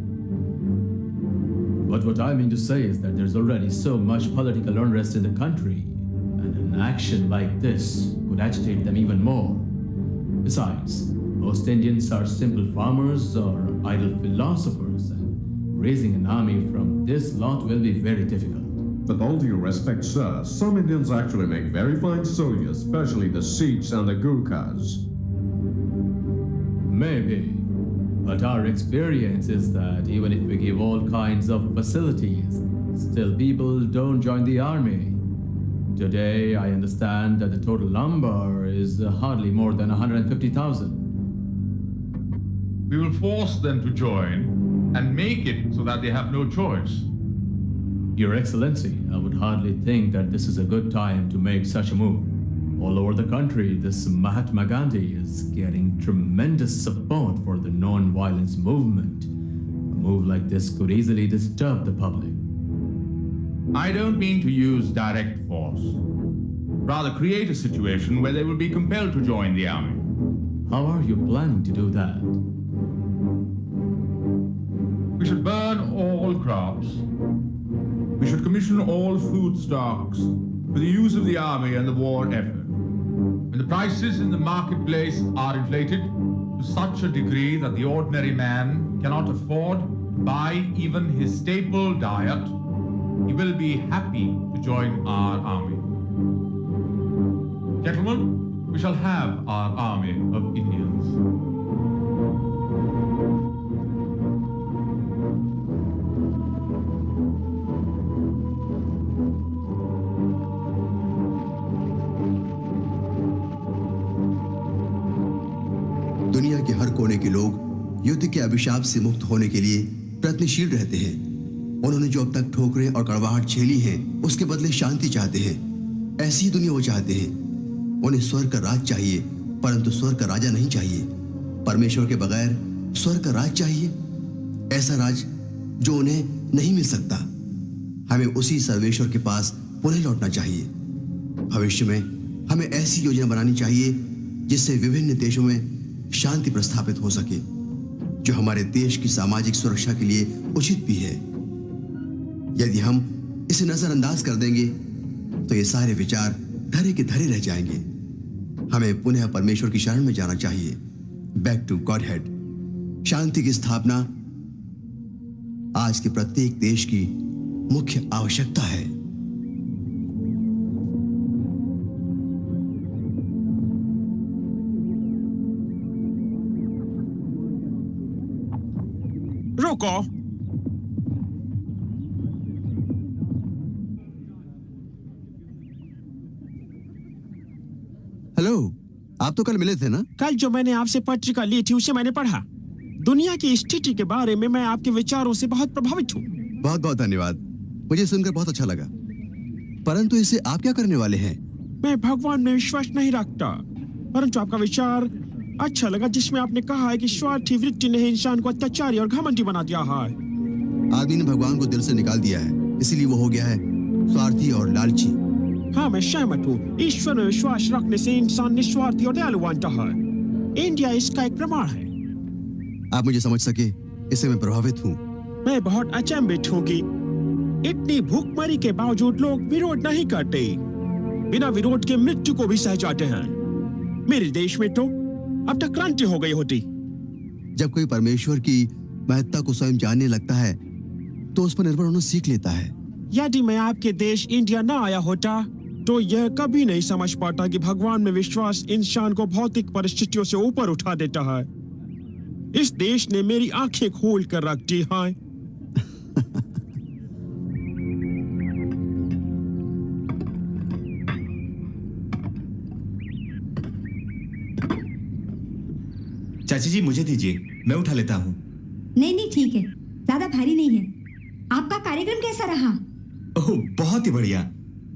But what I mean to say is that there's already so much political unrest in the country, and an action like this could agitate them even more. Besides, most Indians are simple farmers or idle philosophers, and raising an army from this lot will be very difficult. With all due respect, sir, some Indians actually make very fine soldiers, especially the Sikhs and the Gurkhas. Maybe. But our experience is that even if we give all kinds of facilities, still people don't join the army. Today, I understand that the total number is hardly more than 150,000. We will force them to join and make it so that they have no choice. Your Excellency, I would hardly think that this is a good time to make such a move. All over the country, this Mahatma Gandhi is getting tremendous support for the non-violence movement. A move like this could easily disturb the public. I don't mean to use direct force. Rather create a situation where they will be compelled to join the army. How are you planning to do that? We should burn all crops. We should commission all food stocks for the use of the army and the war effort. When the prices in the marketplace are inflated to such a degree that the ordinary man cannot afford to buy even his staple diet, he will be happy to join our army. Gentlemen, we shall have our army of Indians. दुनिया के हर कोने के लोग युद्ध के अभिशाप से मुक्त होने के लिए प्रयत्नशील रहते हैं। उन्होंने जो अब तक ठोकरें और कड़वाहट झेली हैं, उसके बदले शांति चाहते हैं। ऐसी ही दुनिया वो चाहते हैं। उन्हें स्वर्ग का राज चाहिए, परंतु स्वर्ग का राजा नहीं चाहिए। परमेश्वर के बगैर स्वर्ग का राज चाहिए, ऐसा राज जो उन्हें नहीं मिल सकता। हमें उसी सर्वेश्वर के पास पुनः लौटना चाहिए। भविष्य में हमें ऐसी योजना बनानी चाहिए जिससे विभिन्न देशों में शांति प्रस्थापित हो सके, जो हमारे देश की सामाजिक सुरक्षा के लिए उचित भी है। यदि हम इसे नजरअंदाज कर देंगे तो ये सारे विचार धरे के धरे रह जाएंगे। हमें पुनः परमेश्वर की शरण में जाना चाहिए। Back to godhead. शांति की स्थापना आज के प्रत्येक देश की मुख्य आवश्यकता है। रोको। हेलो, आप तो कल मिले थे ना? कल जो मैंने आपसे पत्रिका ली थी उसे मैंने पढ़ा। दुनिया की स्थिति के बारे में मैं आपके विचारों से बहुत प्रभावित हूँ। बहुत बहुत धन्यवाद, मुझे सुनकर बहुत अच्छा लगा। परंतु इसे आप क्या करने वाले हैं? मैं भगवान में विश्वास नहीं रखता, परंतु आपका विचार अच्छा लगा जिसमें आपने कहा है कि स्वार्थी वृत्ति ने इंसान को अत्याचारी और घमंडी बना दिया है। आदमी ने भगवान को दिल से निकाल दिया है, इसीलिए वो हो गया है स्वार्थी और लालची। हाँ, मैं सहमत हूँ। ईश्वर में विश्वास रखने से इंसान निस्वार्थी और दयालु बनता है। इंडिया इसका एक प्रमाण है। आप मुझे समझ सके, इससे मैं प्रभावित हूँ। मैं बहुत अचंभित हूँ कि इतनी भूखमरी के बावजूद लोग विरोध नहीं करते, बिना विरोध के मृत्यु को भी सह जाते हैं। मेरे देश में तो अब तक क्रांति हो गई होती। जब कोई परमेश्वर की महत्ता को स्वयं जानने लगता है तो उस पर निर्भर होना सीख लेता है। यदि मैं आपके देश इंडिया न आया होता तो यह कभी नहीं समझ पाता कि भगवान में विश्वास इंसान को भौतिक परिस्थितियों से ऊपर उठा देता है। इस देश ने मेरी आंखें खोल कर रख दी हैं। चाची जी, मुझे दीजिए, मैं उठा लेता हूँ। नहीं ठीक है, ज्यादा भारी नहीं है। आपका कार्यक्रम कैसा रहा? ओह, बहुत ही बढ़िया।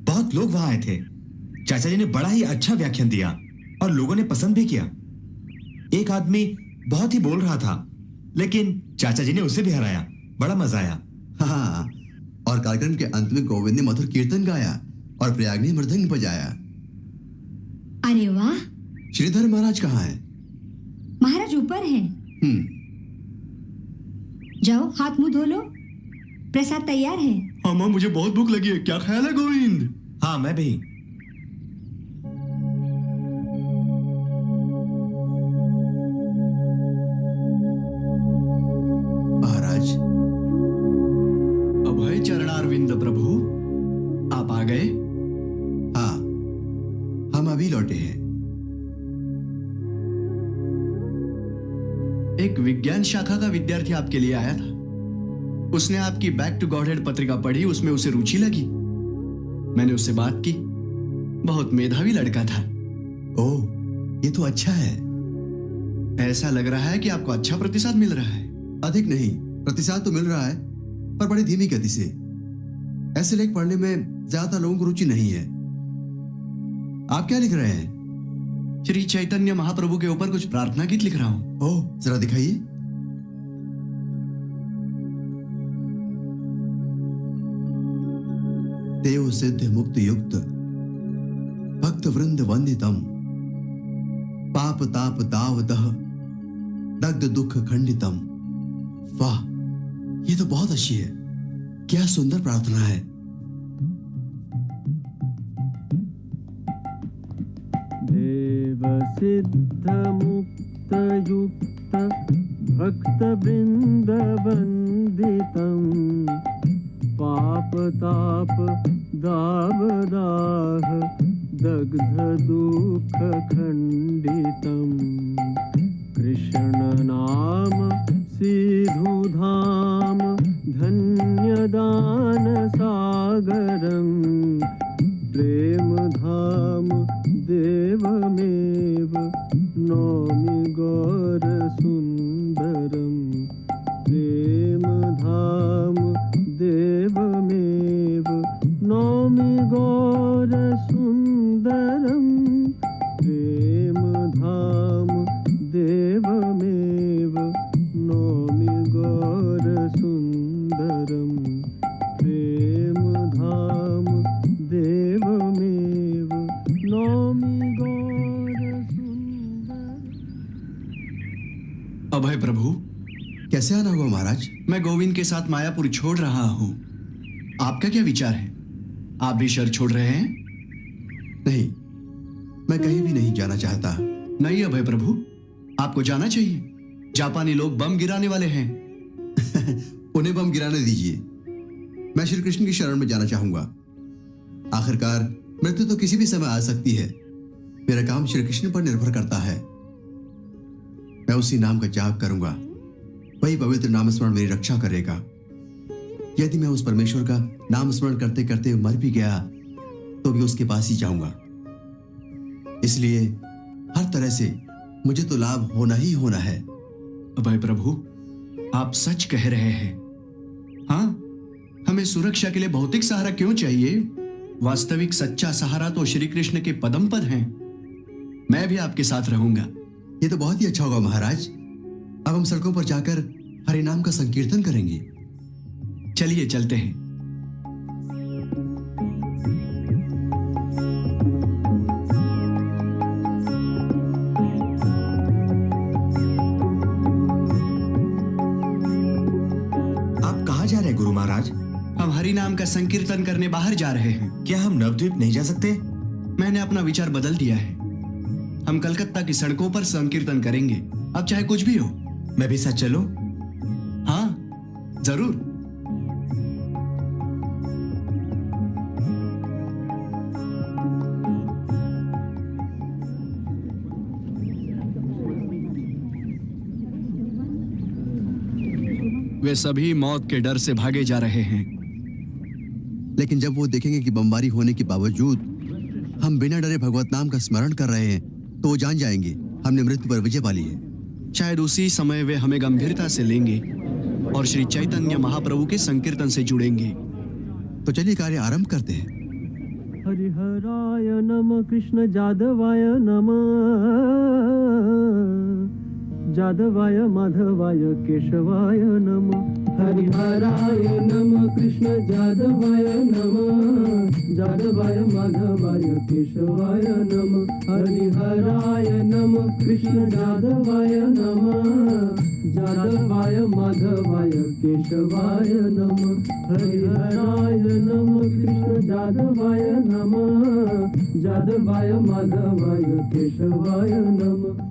बहुत लोग वहां आए थे। चाचा जी ने बड़ा ही अच्छा व्याख्यान दिया और लोगों ने पसंद भी किया। एक आदमी बहुत ही बोल रहा था, लेकिन चाचा जी ने उसे भी हराया। बड़ा मजा आया। हाँ, और कार्यक्रम के अंत में गोविंद ने मधुर कीर्तन गाया और प्रयाग ने मृदंग बजाया। अरे वाह। श्रीधर महाराज कहाँ हैं? महाराज ऊपर हैं। जाओ हाथ मुंह धो लो, प्रसाद तैयार है। हाँ माँ, मुझे बहुत भूख लगी है। क्या ख्याल है गोविंद? हाँ, मैं भी। महाराज। अभय चरणारविंद प्रभु, आप आ गए? हाँ, हम अभी लौटे हैं। एक विज्ञान शाखा का विद्यार्थी आपके लिए आया था। उसने आपकी बैक टू गॉडहेड पत्रिका पढ़ी, उसमें उसे रुचि लगी। मैंने उससे बात की। बहुत मेधावी लड़का था। ओह, ये तो अच्छा है। ऐसा लग रहा है कि आपको अच्छा प्रतिसाद मिल रहा है। अधिक नहीं, प्रतिसाद तो मिल रहा है, पर बड़ी धीमी गति से। ऐसे लेख पढ़ने में ज्यादा लोगों को रुचि नहीं है। आप क्या लिख रहे हैं? श्री चैतन्य महाप्रभु के ऊपर कुछ प्रार्थना गीत लिख रहा हूं। ओह, जरा दिखाइए। देव सिद्ध मुक्त युक्त भक्त वृंद वंदितम पाप ताप दावदह दग्ध दुख खंडितम। वाह, ये तो बहुत अच्छी है। क्या सुंदर प्रार्थना है। देव सिद्ध मुक्त युक्त भक्त वृंद वंदितम पाप ताप दावदाह दग्ध दुख खंडितम। कृष्ण नाम सिधु धाम धन्य दान सागरम प्रेम धाम देवमेव नौमि गौर सुंदरम। प्रेम धाम देवमेव नौमि गौर सुंदरम। प्रेम धाम देवमेव नौमि गौर सुंदरम। प्रेम धाम देवमेव नौमि गौर सुंदरम। अभय प्रभु, कैसे आना हुआ महाराज? मैं गोविंद के साथ मायापुर छोड़ रहा हूं। आपका क्या विचार है? आप भी शहर छोड़ रहे हैं? नहीं, मैं कहीं भी नहीं जाना चाहता। नहीं अभय प्रभु, आपको जाना चाहिए। जापानी लोग बम गिराने वाले हैं। उन्हें बम गिराने दीजिए। मैं श्री कृष्ण की शरण में जाना चाहूंगा। आखिरकार मृत्यु तो किसी भी समय आ सकती है। मेरा काम श्री कृष्ण पर निर्भर करता है। मैं उसी नाम का जाप करूंगा। वही पवित्र नाम स्मरण मेरी रक्षा करेगा। यदि मैं उस परमेश्वर का नाम स्मरण करते करते मर भी गया तो भी उसके पास ही जाऊंगा। इसलिए हर तरह से मुझे तो लाभ होना ही होना है। अभय प्रभु, आप सच कह रहे हैं। हाँ, हमें सुरक्षा के लिए भौतिक सहारा क्यों चाहिए? वास्तविक सच्चा सहारा तो श्री कृष्ण के पदम पद हैं। मैं भी आपके साथ रहूंगा। ये तो बहुत ही अच्छा होगा महाराज। अब हम सड़कों पर जाकर हरि नाम का संकीर्तन करेंगे। चलिए चलते हैं। आप कहाँ जा रहे हैं गुरु महाराज? हम हरि नाम का संकीर्तन करने बाहर जा रहे हैं। क्या हम नवद्वीप नहीं जा सकते? मैंने अपना विचार बदल दिया है। हम कलकत्ता की सड़कों पर संकीर्तन करेंगे, अब चाहे कुछ भी हो। मैं भी साथ चलूं? हाँ, जरूर। वे सभी मौत के डर से भागे जा रहे हैं। लेकिन जब वो देखेंगे कि बमबारी होने के बावजूद हम बिना डरे भगवत नाम का स्मरण कर रहे हैं तो वो जान जाएंगे हमने मृत्यु पर विजय पाली है। शायद उसी समय वे हमें गंभीरता से लेंगे और श्री चैतन्य महाप्रभु के संकीर्तन से जुड़ेंगे। तो चलिए कार्य आरंभ करते हैं। हरिहराय नमः कृष्ण जादवाय नमः जादवाय माधवाय केशवाय नमः हरिहराय नमः कृष्ण जादवाय नमः जादवाय माधवाय केशवाय नमः हरिहराय नमः कृष्ण जादवाय नमः जादवाय माधवाय केशवाय नमः हरिहराय नमः कृष्ण जादवाय नमः जादवाय माधवाय केशवाय नमः।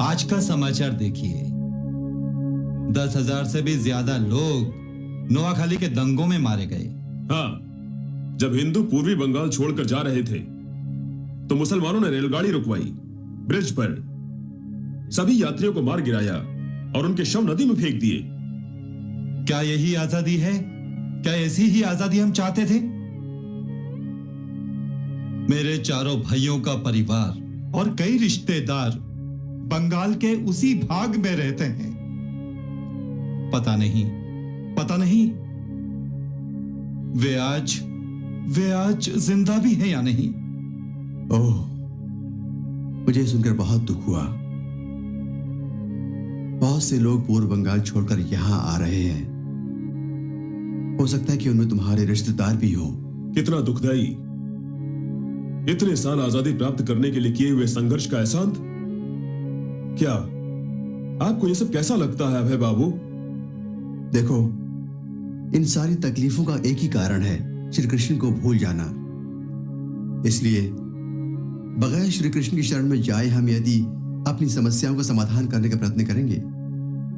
आज का समाचार देखिए, 10,000 से भी ज्यादा लोग नोआखाली के दंगों में मारे गए। हाँ, जब हिंदू पूर्वी बंगाल छोड़कर जा रहे थे तो मुसलमानों ने रेलगाड़ी रुकवाई, ब्रिज पर सभी यात्रियों को मार गिराया और उनके शव नदी में फेंक दिए। क्या यही आजादी है? क्या ऐसी ही आजादी हम चाहते थे? मेरे चारों भाइयों का परिवार और कई रिश्तेदार बंगाल के उसी भाग में रहते हैं। पता नहीं वे आज जिंदा भी हैं या नहीं। ओह, मुझे सुनकर बहुत दुख हुआ। बहुत से लोग पूर्व बंगाल छोड़कर यहां आ रहे हैं। हो सकता है कि उनमें तुम्हारे रिश्तेदार भी हो। कितना दुखदाई। इतने साल आजादी प्राप्त करने के लिए किए हुए संघर्ष का एहसान। क्या आपको यह सब कैसा लगता है अभय बाबू? देखो, इन सारी तकलीफों का एक ही कारण है, श्री कृष्ण को भूल जाना। इसलिए बगैर श्री कृष्ण की शरण में जाए हम यदि अपनी समस्याओं का समाधान करने का प्रयत्न करेंगे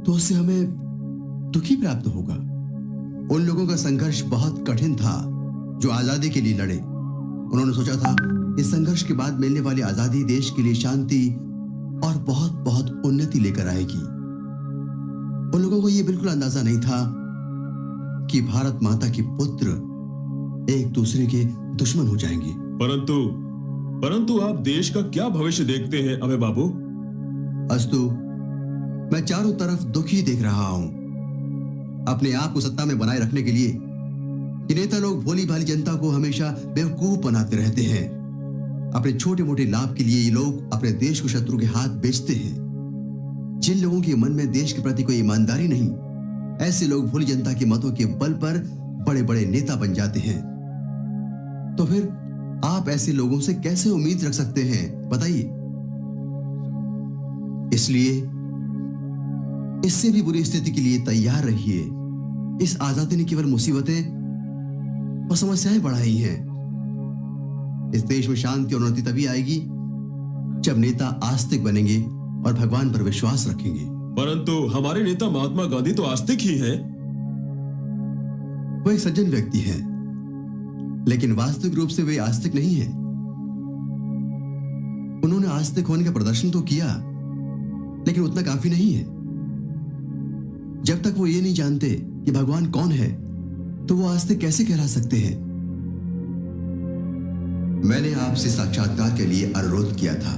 तो उससे हमें दुख ही प्राप्त होगा। उन लोगों का संघर्ष बहुत कठिन था जो आजादी के लिए लड़े। उन्होंने सोचा था इस संघर्ष के बाद मिलने वाली आजादी देश के लिए शांति और बहुत बहुत उन्नति लेकर आएगी। उन लोगों को यह बिल्कुल अंदाजा नहीं था कि भारत माता के पुत्र एक दूसरे के दुश्मन हो जाएंगे। परंतु आप देश का क्या भविष्य देखते हैं अभय बाबू? अस्तु, मैं चारों तरफ दुखी देख रहा हूं। अपने आप को सत्ता में बनाए रखने के लिए ये नेता लोग भोली भाली जनता को हमेशा बेवकूफ बनाते रहते हैं। अपने छोटे मोटे लाभ के लिए ये लोग अपने देश को शत्रु के हाथ बेचते हैं। जिन लोगों के मन में देश के प्रति कोई ईमानदारी नहीं, ऐसे लोग भोली जनता के मतों के बल पर बड़े बड़े नेता बन जाते हैं। तो फिर आप ऐसे लोगों से कैसे उम्मीद रख सकते हैं, बताइए? इसलिए इससे भी बुरी स्थिति के लिए तैयार रहिए। इस आजादी ने केवल मुसीबतें और समस्याएं बढ़ाई हैं। इस देश में शांति और उन्नति तभी आएगी जब नेता आस्तिक बनेंगे और भगवान पर विश्वास रखेंगे। परंतु हमारे नेता महात्मा गांधी तो आस्तिक ही हैं। वो एक सज्जन व्यक्ति हैं, लेकिन वास्तविक रूप से वे आस्तिक नहीं हैं। उन्होंने आस्तिक होने का प्रदर्शन तो किया, लेकिन उतना काफी नहीं है। जब तक वो ये नहीं जानते कि भगवान कौन है, तो वो आस्तिक कैसे कहला सकते हैं? मैंने आपसे साक्षात्कार के लिए अनुरोध किया था,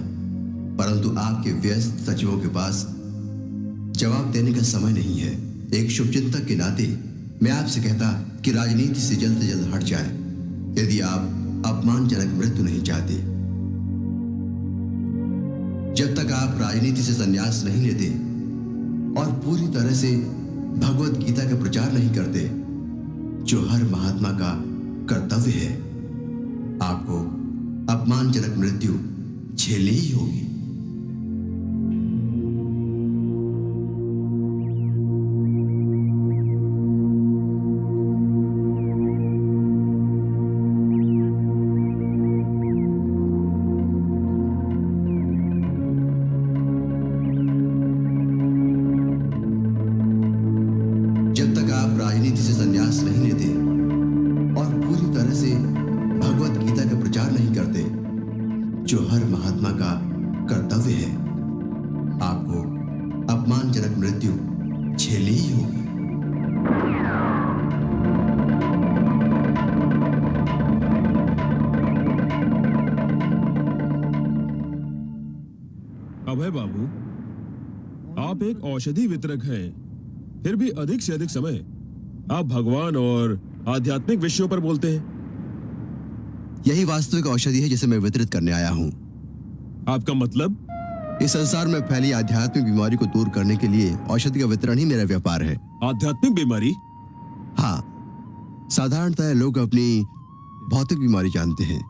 परंतु आपके व्यस्त सचिवों के पास जवाब देने का समय नहीं है। एक शुभचिंतक के नाते मैं आपसे कहता कि राजनीति से जल्द से जल्द हट जाए, यदि आप अपमानजनक मृत्यु नहीं चाहते। जब तक आप राजनीति से संन्यास नहीं लेते और पूरी तरह से भगवत गीता का प्रचार नहीं करते, जो हर महात्मा का कर्तव्य है, आपको अपमानजनक मृत्यु झेलनी ही होगी। जब तक आप राजनीति से संन्यास नहीं लेते और पूरी तरह से भगवत गीता का प्रचार नहीं करते, जो हर महात्मा का कर्तव्य है, आपको अपमानजनक मृत्यु झेलनी ही होगी। अभय बाबू, आप एक औषधि वितरक हैं, फिर भी अधिक से अधिक समय आप भगवान और आध्यात्मिक विषयों पर बोलते हैं। यही वास्तविक औषधि है जिसे मैं वितरित करने आया हूँ। आपका मतलब? इस संसार में फैली आध्यात्मिक बीमारी को दूर करने के लिए औषधि का वितरण ही मेरा व्यापार है। आध्यात्मिक बीमारी? हाँ, साधारणतः लोग अपनी भौतिक बीमारी जानते हैं,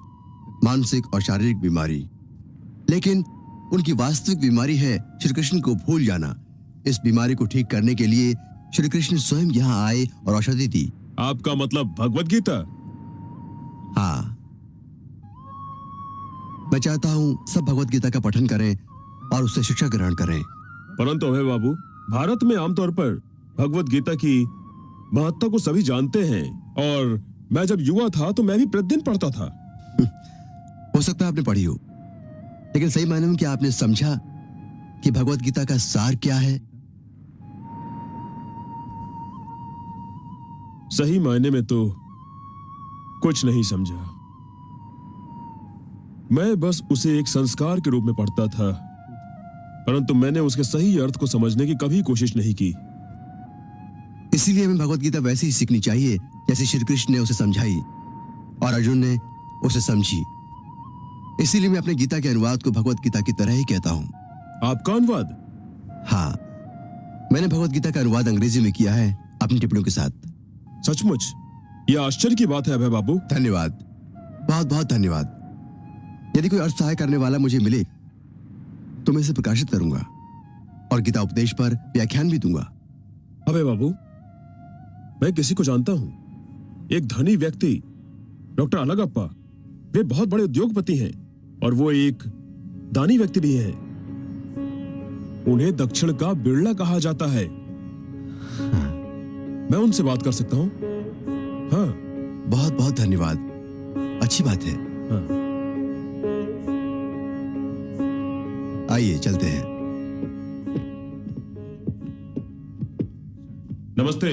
मानसिक और शारीरिक बीमारी, लेकिन उनकी वास्तविक बीमारी है श्री कृष्ण को भूल जाना। इस बीमारी को ठीक करने के लिए श्री कृष्ण स्वयं यहाँ आए और औषधि दी। आपका मतलब भगवत गीता? हाँ, मैं चाहता हूँ सब भगवत गीता का पठन करें और उससे शिक्षा ग्रहण करें। परंतु अभय बाबू, भारत में आमतौर पर भगवत गीता की महत्ता को सभी जानते हैं, और मैं जब युवा था तो मैं भी प्रतिदिन पढ़ता था। हो सकता है आपने पढ़ी हो, लेकिन सही मायने में क्या आपने समझा कि भगवत गीता का सार क्या है? सही मायने में तो कुछ नहीं समझा। मैं बस उसे एक संस्कार के रूप में पढ़ता था, परंतु मैंने उसके सही अर्थ को समझने की कभी कोशिश नहीं की। इसीलिए हमें भगवत गीता वैसे ही सीखनी चाहिए जैसे श्री कृष्ण ने उसे समझाई और अर्जुन ने उसे समझी। इसीलिए मैं अपने गीता के अनुवाद को भगवत गीता की तरह ही कहता हूँ। आपका अनुवाद? हाँ, मैंने भगवत गीता का अनुवाद अंग्रेजी में किया है अपनी टिप्पणियों के साथ। सचमुच यह आश्चर्य की बात है अभय बाबू। धन्यवाद, बहुत बहुत धन्यवाद। यदि कोई अर्थ सहाय करने वाला मुझे मिले तो मैं इसे प्रकाशित करूंगा और गीता उपदेश पर व्याख्यान भी दूंगा। अभय बाबू, मैं किसी को जानता हूं, एक धनी व्यक्ति डॉक्टर अलगप्पा। वे बहुत बड़े उद्योगपति हैं और वो एक दानी व्यक्ति भी हैं। उन्हें दक्षिण का बिरला कहा जाता है। मैं उनसे बात कर सकता हूं? हाँ। बहुत बहुत धन्यवाद, अच्छी बात है। हाँ। आइए चलते हैं। नमस्ते,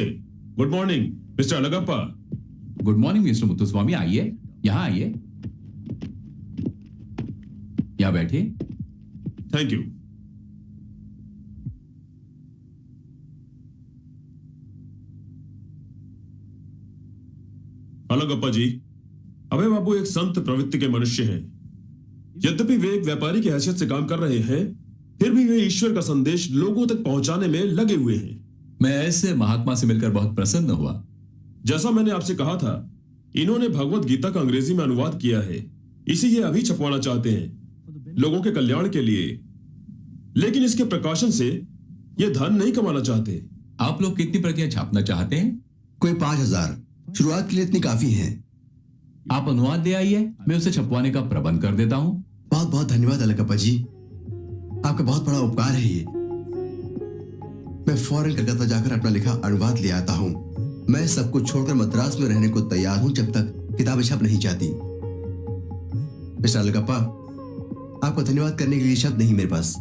good morning mister Alagappa. Good morning mister Muthuswamy, आइए, यहाँ आइए, यहाँ बैठिए। Thank you. अलगप्पा जी, अभय बाबू एक संत प्रवृत्ति के मनुष्य हैं। यद्यपि वे एक व्यापारी की हैसियत से काम कर रहे हैं, फिर भी वे ईश्वर का संदेश लोगों तक पहुंचाने में लगे हुए हैं। मैं ऐसे महात्मा से मिलकर बहुत प्रसन्न हुआ। जैसा मैंने आपसे कहा था, इन्होंने भगवत गीता का अंग्रेजी में अनुवाद किया है, इसे ये अभी छपवाना चाहते हैं लोगों के कल्याण के लिए, लेकिन इसके प्रकाशन से ये धन नहीं कमाना चाहते। आप लोग कितनी प्रतियां छापना चाहते हैं? कोई 5000। शुरुआत के लिए इतनी काफी है। आप अनुवाद दे आइए, मैं उसे छपवाने का प्रबंध कर देता हूं। बहुत बहुत धन्यवाद अलगप्पा जी, आपका बहुत बड़ा उपकार है ये। मैं फौरन कलकत्ता जाकर अपना लिखा अनुवाद ले आता हूँ। मैं सब कुछ छोड़कर मद्रास में रहने को तैयार हूँ जब तक किताबें छप नहीं जाती। मिस्टर अलगप्पा, आपको धन्यवाद करने के लिए शब्द नहीं मेरे पास।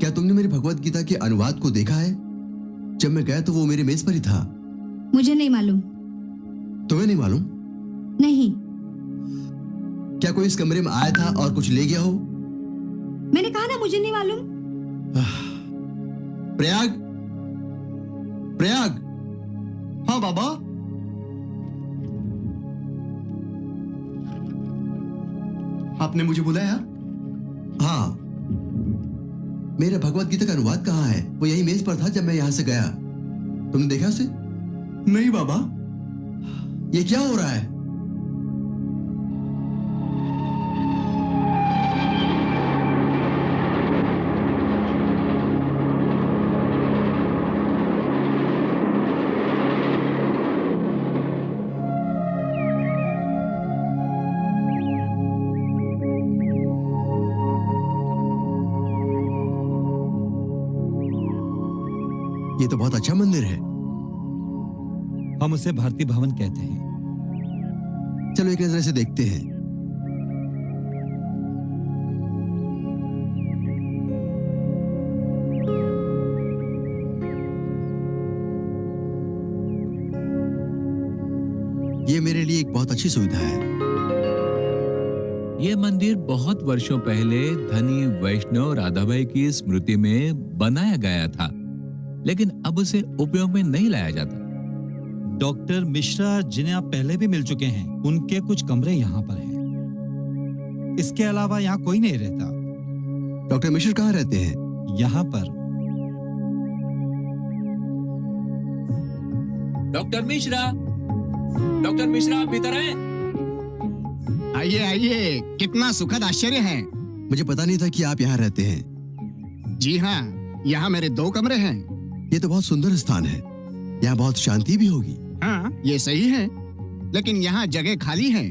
क्या तुमने मेरी भगवत गीता के अनुवाद को देखा है? जब मैं गया तो वो मेरे मेज पर ही था। मुझे नहीं मालूम। तुम्हें नहीं मालूम? नहीं। क्या कोई इस कमरे में आया था और कुछ ले गया हो? मैंने कहा ना मुझे नहीं मालूम। प्रयाग, प्रयाग। हाँ बाबा। आपने मुझे बुलाया? हाँ। मेरा भगवत गीता का अनुवाद कहाँ है? वो यही मेज पर था जब मैं यहां से गया। तुमने देखा उसे? नहीं बाबा। ये क्या हो रहा है? ये तो बहुत अच्छा मंदिर है। हम उसे भारती भवन कहते हैं। चलो एक नजर से देखते हैं। ये मेरे लिए एक बहुत अच्छी सुविधा है। यह मंदिर बहुत वर्षों पहले धनी वैष्णव राधाबाई की स्मृति में बनाया गया था, लेकिन अब उसे उपयोग में नहीं लाया जाता। डॉक्टर मिश्रा, जिन्हें आप पहले भी मिल चुके हैं, उनके कुछ कमरे यहाँ पर हैं। इसके अलावा यहाँ कोई नहीं रहता। डॉक्टर मिश्रा कहाँ रहते हैं? यहाँ पर। डॉक्टर मिश्रा, डॉक्टर मिश्रा, आप भीतर आए। आइए आइए, कितना सुखद आश्चर्य है। मुझे पता नहीं था कि आप यहाँ रहते हैं। जी हाँ, यहाँ मेरे 2 कमरे हैं। ये तो बहुत सुंदर स्थान है। यहाँ बहुत शांति भी होगी। हाँ, ये सही है, लेकिन यहाँ जगह खाली है।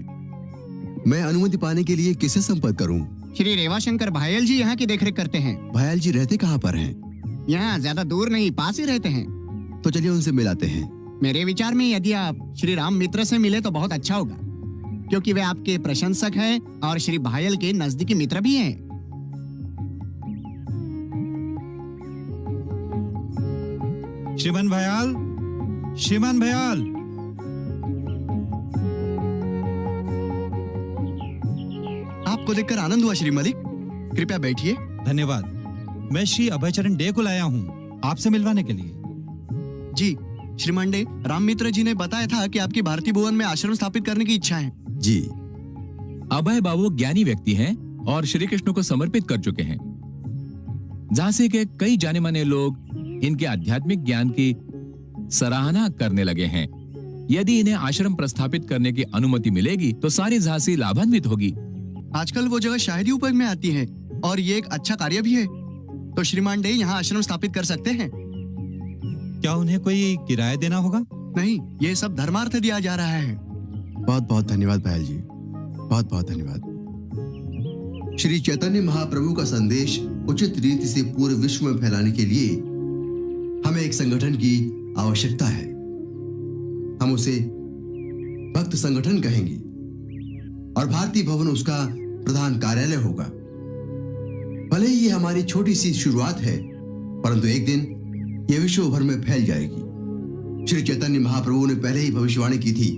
मैं अनुमति पाने के लिए किससे संपर्क करूँ? श्री रेवाशंकर भायल जी यहाँ की देखरेख करते हैं। भायल जी रहते कहाँ पर हैं? यहाँ ज्यादा दूर नहीं, पास ही रहते हैं। तो चलिए उनसे मिलाते हैं। मेरे विचार में यदि आप श्री राम मित्र से मिले तो बहुत अच्छा होगा, क्योंकि वे आपके प्रशंसक हैं और श्री भायल के नजदीकी मित्र भी हैं। श्रीमान भयाल, श्रीमान भयाल। आपको देखकर आनंद हुआ श्री मलिक, कृपया बैठिए। धन्यवाद। मैं श्री अभयचरण डे को लाया हूँ आपसे मिलवाने के लिए। जी श्रीमान डे, राम मित्र जी ने बताया था कि आपकी भारती भुवन में आश्रम स्थापित करने की इच्छा है। जी। अभय बाबू ज्ञानी व्यक्ति हैं और श्री कृष्ण को समर्पित कर चुके हैं। झांसी के कई जाने माने लोग इनके आध्यात्मिक ज्ञान की सराहना करने लगे हैं। यदि इन्हें आश्रम प्रस्थापित करने की अनुमति मिलेगी तो सारी झांसी लाभान्वित होगी। आजकल वो जगह शायद ही उपयोग में आती है और ये एक अच्छा कार्य भी है। तो श्रीमान डे यहाँ आश्रम स्थापित कर सकते हैं। क्या उन्हें कोई किराया देना होगा? नहीं, ये सब धर्मार्थ दिया जा रहा है। बहुत बहुत धन्यवाद भायल जी, बहुत बहुत धन्यवाद। श्री चैतन्य महाप्रभु का संदेश उचित रीति से पूरे विश्व में फैलाने के लिए हमें एक संगठन की आवश्यकता है। हम उसे भक्त संगठन कहेंगे और भारती भवन उसका प्रधान कार्यालय होगा। भले ही ये हमारी छोटी सी शुरुआत है, परंतु एक दिन यह विश्व भर में फैल जाएगी। श्री चैतन्य महाप्रभु ने पहले ही भविष्यवाणी की थी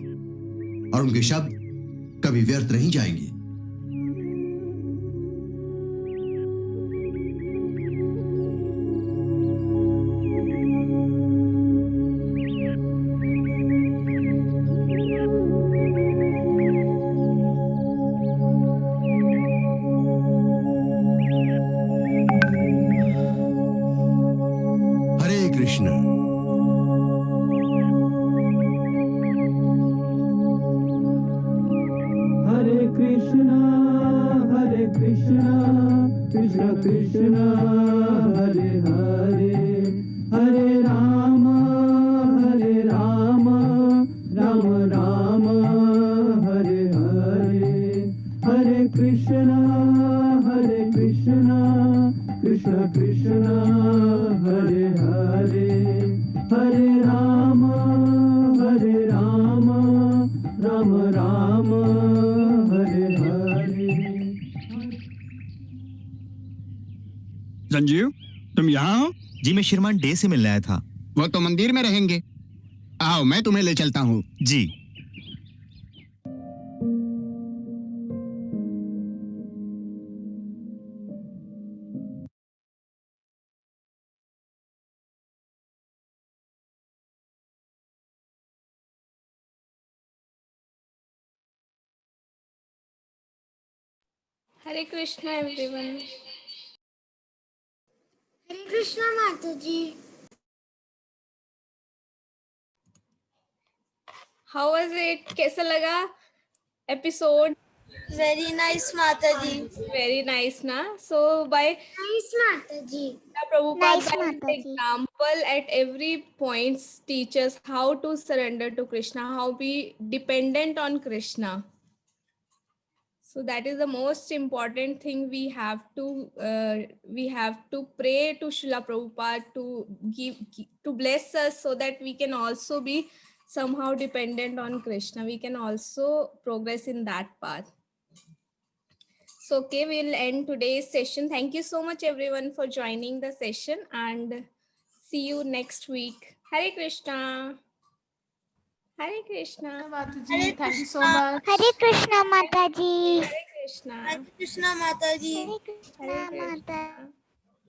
और उनके शब्द कभी व्यर्थ नहीं जाएंगे। हरे Krishna. Hare Krishna, Krishna Krishna, Hare Hare, Hare Rama, Rama Rama, Hare Hare, Hare Krishna, Krishna Krishna, Hare Hare, Hare Rama, Rama Rama, Hare Hare। Sanjeev, तुम यहाँ हो? जी, मैं श्रीमान डे से मिलने आया था। वो तो मंदिर में रहेंगे। आओ, मैं तुम्हें ले चलता हूँ। जी। हरे कृष्णा एवरीवन। हरे कृष्णा माता जी। How was it? कैसा लगा एपिसोड? वेरी नाइस माता जी। वेरी नाइस ना? सो बाय नाइस माता जी। Prabhupada Nice, by Mataji. example at every point teaches how to surrender to Krishna, how be dependent on Krishna. So that is the most important thing. We have to pray to Srila Prabhupada to bless us, so that we can also be somehow dependent on Krishna. We can also progress in that path. So okay, we'll end today's session. Thank you so much everyone for joining the session, and see you next week. Hare Krishna. Hare Krishna. Mataji, thank you so much. Hare Krishna Mataji. Hare Krishna. Hare Krishna Mataji. Hare Krishna Mataji.